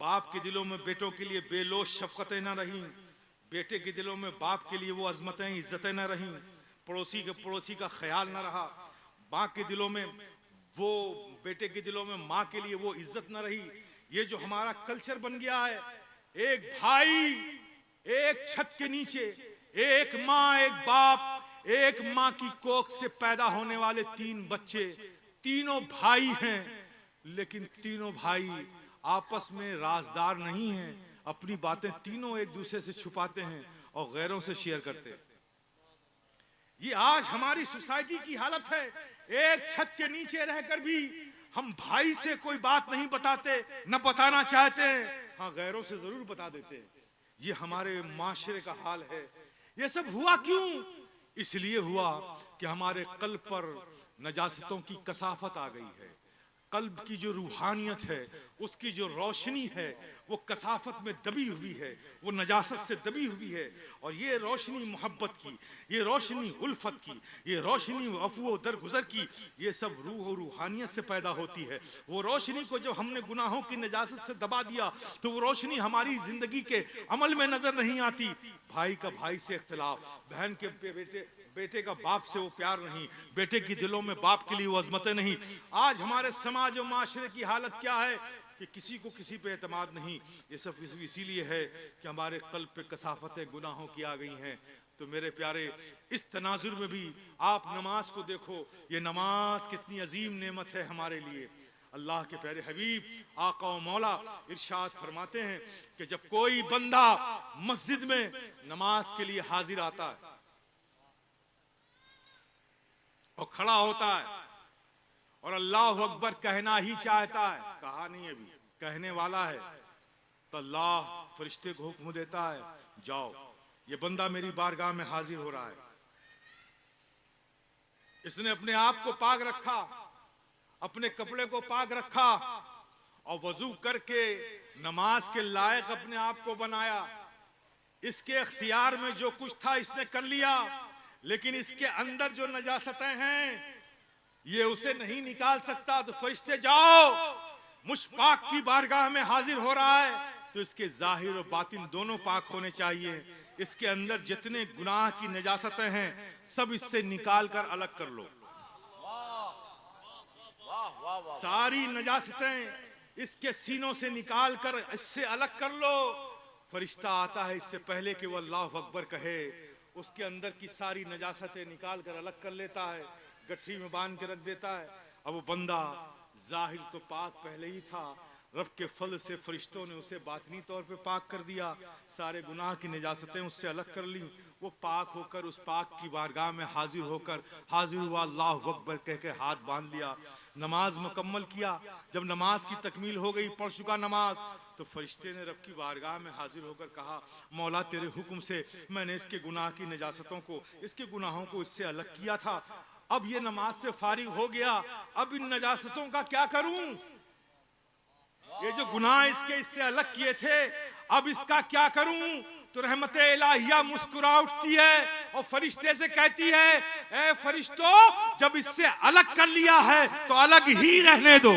बाप के दिलों में बेटों के लिए बेलोश शफकतें न रहीं, बेटे के दिलों में बाप के लिए वो अजमतें इज्जतें न रहीं, पड़ोसी का ख्याल न रहा, माँ के दिलों में वो बेटे के दिलों में माँ के लिए वो इज्जत न रही। ये जो हमारा कल्चर बन गया है, एक भाई एक छत के नीचे, एक माँ एक बाप, एक माँ की कोख से पैदा होने वाले 3 बच्चे, तीनों भाई हैं, लेकिन तीनों भाई आपस में राजदार नहीं हैं। अपनी बातें तीनों एक दूसरे से छुपाते हैं और गैरों से शेयर करते हैं। ये आज हमारी सोसाइटी की हालत है। एक छत के नीचे रहकर भी हम भाई से कोई बात नहीं बताते, न बताना चाहते हैं, हाँ गैरों से जरूर बता देते हैं। ये हमारे माशरे का हाल है। ये सब हुआ क्यों? इसलिए हुआ कि हमारे कल्ब पर नजासतों की कसाफत आ गई है। कल्ब की जो रूहानियत है, उसकी जो रोशनी है, वो कसाफत में दबी हुई है, वो नजासत से दबी हुई है। और ये रोशनी मोहब्बत की, ये रोशनी उल्फत की, ये रोशनी अफवो दरगुजर की, ये सब रूह और रूहानियत से पैदा होती है। वो रोशनी को जब हमने गुनाहों की नजासत से दबा दिया तो वो रोशनी हमारी जिंदगी के अमल में नजर नहीं आती। भाई का भाई से इख्तिलाफ, बहन के बेटे का बाप से वो प्यार नहीं, बेटे के दिलों में बाप के लिए वो अजमतें नहीं। आज हमारे समाज और माशरे की हालत क्या है कि किसी को किसी पे एतमाद नहीं। ये सब इसीलिए है कि हमारे कल्ब पे कसाफतें गुनाहों की आ गई हैं। तो मेरे प्यारे, इस तनाजुर में भी आप नमाज को देखो। ये नमाज कितनी अजीम नेमत है हमारे लिए। अल्लाह के प्यारे हबीब आका और मौला इरशाद फरमाते हैं कि जब कोई बंदा मस्जिद में नमाज के लिए हाजिर आता है और खड़ा होता है और अल्लाह अकबर कहना ही चाहता है, कहा नहीं अभी, कहने वाला है, तो अल्लाह फरिश्ते को हुक्म देता है, जाओ ये बंदा मेरी बारगाह में हाजिर हो रहा है, इसने अपने आप को पाक रखा, अपने कपड़े को पाक रखा और वजू करके नमाज के लायक अपने आप को बनाया। इसके इख्तियार में जो कुछ था इसने कर लिया, लेकिन इसके अंदर जो नजासतें हैं ये उसे नहीं निकाल सकता। तो फरिश्ते जाओ, मुशपाक की बारगाह में हाजिर हो रहा है, तो इसके जाहिर और बातिन दोनों पाक होने चाहिए। इसके अंदर जितने गुनाह की नजासतें हैं सब इससे निकाल कर अलग कर लो। सारी नजासतें इसके सीनों से निकाल कर इससे अलग कर लो। फरिश्ता आता है, इससे पहले कि वो अल्लाह अकबर कहे उसके अंदर की सारी नजासतें निकाल कर अलग कर लेता है, गठरी में बांध के रख देता है। अब वो बंदा जाहिर तो पाक पहले ही था, रब के फल से फरिश्तों ने उसे बातनी तौर पे पाक कर दिया, सारे गुनाह की नजासतें उससे अलग कर ली। वो पाक होकर उस पाक की बारगाह में हाजिर होकर हाजिर हुआ, अल्लाह अकबर कह के हाथ बांध लिया, नमाज मुकम्मल किया। जब नमाज की तकमील हो गई, पढ़ चुका नमाज, तो फरिश्ते ने रब की बारगाह में हाजिर होकर कहा, मौला तेरे हुक्म से मैंने इसके गुनाह की नजासतों को, इसके गुनाहों को इससे अलग किया था, अब ये नमाज से फारिग हो गया, अब इन नजासतों का क्या करूं? ये जो गुनाह इससे अलग किए थे, अब इसका क्या करूं? तो रहमत इलाहिया मुस्कुरा उठती है और फरिश्ते से कहती है, ए फरिश्तों, जब इससे अलग कर लिया है तो अलग ही रहने दो।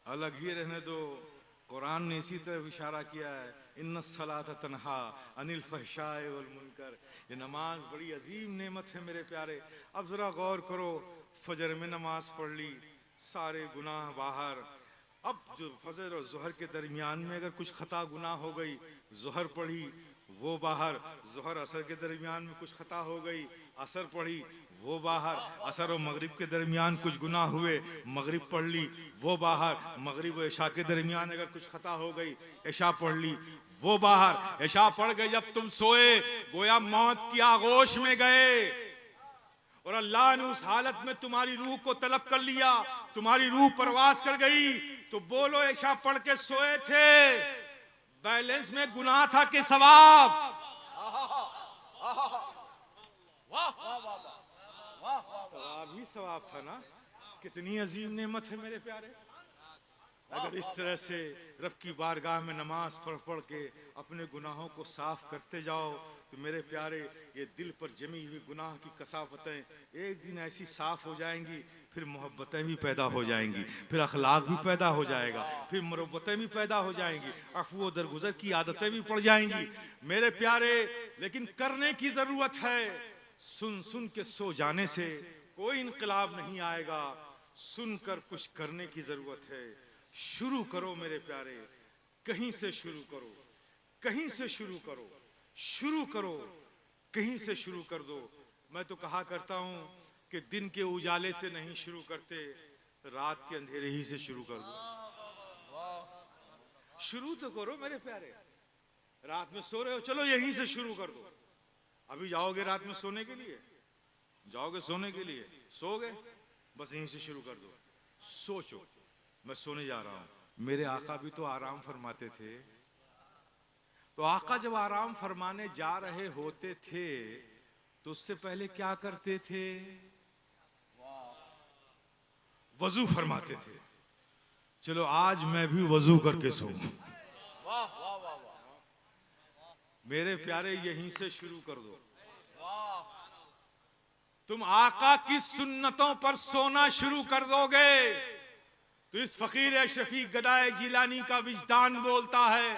अलग ही रहने दो। कुरान ने इसी तरह इशारा किया है, इन्नस्सलात तन्हा अनिल फहशाए वल मुनकर। ये नमाज बड़ी अजीम नेमत है मेरे प्यारे। अब जरा गौर करो, फजर में नमाज पढ़ ली, सारे गुनाह बाहर। अब जो फजर और जोहर के दरमियान में अगर कुछ खता गुनाह हो गई, जोहर पढ़ी वो बाहर, जोहर असर के दरमियान में कुछ खता हो गई, असर पढ़ी वो बाहर, असर और मगरिब के दरमियान कुछ गुनाह हुए, मगरिब पढ़ ली वो बाहर, मगरिब और इशा के दरमियान अगर कुछ खता हो गई, इशा पढ़ ली वो बाहर। इशा पढ़ गई, जब तुम सोए गोया मौत की आगोश में गए और अल्लाह ने उस हालत में तुम्हारी रूह को तलब कर लिया, तुम्हारी रूह परवास कर गई, तो बोलो इशा पढ़ के सोए थे, बैलेंस में गुनाह था कि सवाब? सवाब ही सवाब था ना। कितनी अजीम नेमत है मेरे प्यारे। अगर इस तरह से रब की बारगाह में नमाज पढ़ पढ़ के अपने गुनाहों को साफ करते जाओ तो मेरे प्यारे ये दिल पर जमी हुई गुनाह की कसावतें एक दिन ऐसी साफ हो जाएंगी, फिर मोहब्बतें भी पैदा हो जाएंगी, फिर अखलाक भी पैदा हो जाएगा, फिर मुरब्बतें भी पैदा हो जाएंगी, अफवो दरगुजर की आदतें भी पड़ जाएंगी मेरे प्यारे। लेकिन करने की जरूरत है। सुन सुन के सो जाने से कोई इनकलाब नहीं आएगा, सुनकर कुछ करने की जरूरत है। शुरू करो मेरे प्यारे, कहीं से शुरू करो, कहीं से शुरू करो, शुरू करो, कहीं से शुरू कर दो। मैं तो कहा करता हूं कि दिन के उजाले से नहीं शुरू करते, रात के अंधेरे ही से शुरू कर दो। शुरू तो करो मेरे प्यारे। रात में सो रहे हो, चलो यहीं से शुरू कर दो। अभी जाओगे रात में सोने के लिए, जाओगे सोने के लिए, सोगे, बस यहीं से शुरू कर दो। सोचो मैं सोने जा रहा हूं। मेरे आका भी तो आराम फरमाते थे। तो आका जब आराम फरमाने जा रहे होते थे तो उससे पहले क्या करते थे? वजू फरमाते थे। चलो आज मैं भी वजू करके सोऊं। मेरे प्यारे यहीं से शुरू कर दो। तुम आका की सुन्नतों पर सोना शुरू कर दोगे तो इस फकीर अशरफी गदाए जिलानी का विजदान बोलता है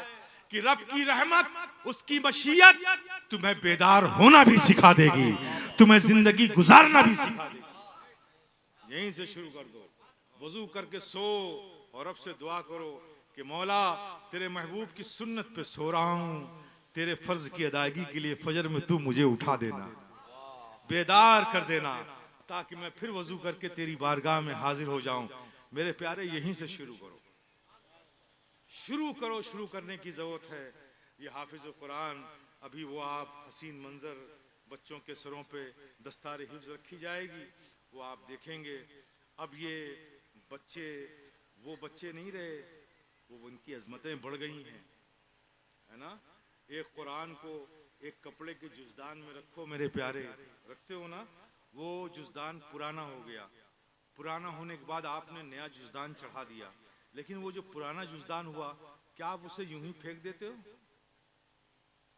कि रब की रहमत, उसकी मशीयत तुम्हें बेदार होना भी सिखा देगी, तुम्हें जिंदगी गुजारना भी सिखा देगी। यहीं से शुरू कर दो। वजू करके सो और रब से दुआ करो कि मौला तेरे महबूब की सुन्नत पे सो रहा हूं, तेरे फर्ज की अदायगी के लिए फजर में तू मुझे उठा देना, बेदार कर देना, ताकि मैं फिर वजू करके तेरी बारगाह में हाजिर हो जाऊं। मेरे प्यारे यहीं से शुरू करो, शुरू करो। शुरू करने की जरूरत है। ये हाफिज कुरान, अभी वो आप हसीन मंजर बच्चों के सरों पे दस्तार हिफ्ज रखी जाएगी, वो आप देखेंगे। अब ये बच्चे वो बच्चे नहीं रहे, वो उनकी अजमतें बढ़ गई हैं, है ना। एक कुरान को एक कपड़े के जुज़दान में रखो मेरे प्यारे, रखते हो ना, वो जुज़दान पुराना हो गया। पुराना होने के बाद आपने नया जुज़दान चढ़ा दिया, लेकिन वो जो पुराना जुज़दान हुआ, क्या आप उसे यूं ही फेंक देते हो?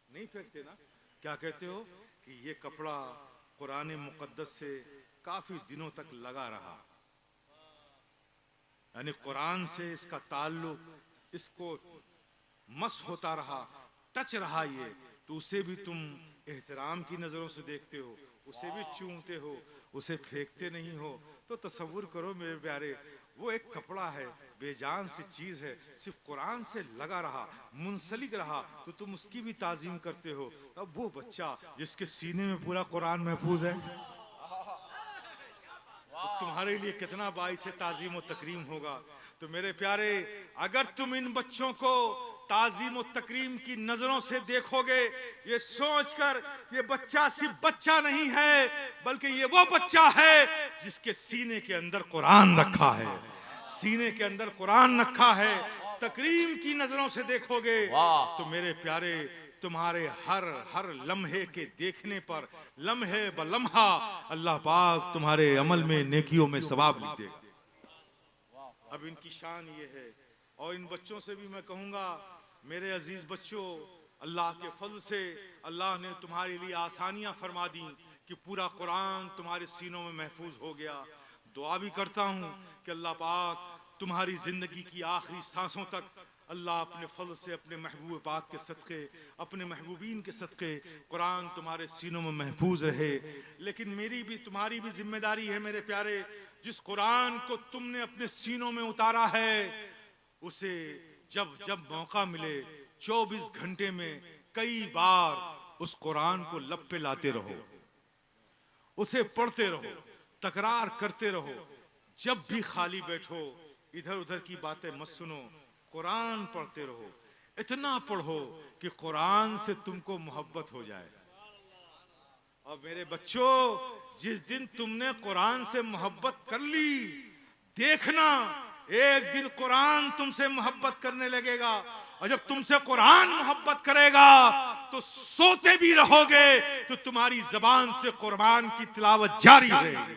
नहीं फेंकते ना। क्या कहते हो कि ये कपड़ा कुरान मुकद्दस से काफी दिनों तक लगा रहा, यानी कुरान से इसका ताल्लुक, इसको मस होता रहा, टच रहा ये, तो उसे भी तुम एहतराम की नजरों से देखते हो, उसे भी चूमते हो, उसे फेंकते नहीं हो। तो तसव्वुर करो मेरे प्यारे, वो एक कपड़ा है, बेजान सी चीज है, सिर्फ कुरान से लगा रहा, मुंसलिक रहा, तो तुम उसकी भी ताजीम करते हो। अब वो बच्चा जिसके सीने में पूरा कुरान महफूज है, तो तुम्हारे लिए कितना बाइस ताजीम और तकरीम होगा। तो मेरे प्यारे, अगर तुम इन बच्चों को ताजीम और तकरीम की नजरों से देखोगे, ये सोचकर ये बच्चा सिर्फ बच्चा नहीं है, बल्कि ये वो बच्चा है जिसके सीने के अंदर कुरान रखा है, सीने के अंदर कुरान रखा है। तकरीम की नजरों से देखोगे तो मेरे प्यारे, तुम्हारे हर लम्हे के देखने पर, लम्हे ब लम्हा, अल्लाह पाक तुम्हारे अमल में, नेकियों में सवाब लिख देगा। अब इनकी शान ये है। और इन बच्चों से भी मैं कहूंगा, मेरे अजीज बच्चों, अल्लाह के फजल से अल्लाह ने तुम्हारे लिए आसानियां फरमा दी कि पूरा कुरान तुम्हारे सीनों में महफूज हो गया। दुआ भी करता हूं कि अल्लाह पाक तुम्हारी जिंदगी की आखिरी सांसों तक अल्लाह अपने फजल से, अपने महबूब पाक के सदके, अपने महबूबीन के सदके कुरान तुम्हारे सीनों में महफूज रहे। लेकिन मेरी भी तुम्हारी भी जिम्मेदारी है मेरे प्यारे, जिस कुरान को तुमने अपने सीनों में उतारा है, उसे जब जब मौका मिले 24 घंटे में कई बार उस कुरान को लब पे लाते रहो, उसे पढ़ते रहो, तकरार करते रहो। जब भी खाली बैठो, इधर उधर की बातें मत सुनो, कुरान पढ़ते रहो। इतना पढ़ो कि कुरान से तुमको मोहब्बत हो जाए। और मेरे बच्चों, जिस दिन तुमने कुरान से मोहब्बत कर ली, देखना एक दिन कुरान तुमसे मोहब्बत करने लगेगा। और जब तुमसे कुरान मोहब्बत करेगा तो सोते भी रहोगे तो तुम्हारी जबान से कुरान की तिलावत जारी रहेगी।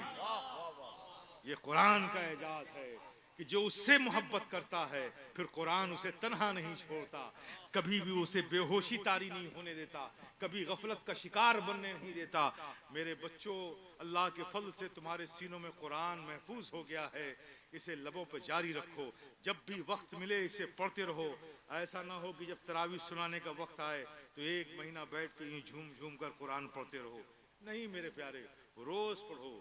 ये कुरान का एजाज है कि जो उससे मोहब्बत करता है फिर कुरान उसे तन्हा नहीं छोड़ता, कभी भी उसे बेहोशी तारी नहीं होने देता, कभी गफलत का शिकार बनने नहीं देता। मेरे बच्चों, अल्लाह के फल से तुम्हारे सीनों में कुरान महफूज हो गया है, इसे लबों पर जारी रखो, जब भी वक्त मिले इसे पढ़ते रहो। ऐसा ना हो कि जब तरावी सुनाने का वक्त आए तो 1 महीना बैठ के यूं झूम झूम कर कुरान पढ़ते रहो। नहीं मेरे प्यारे, रोज पढ़ो।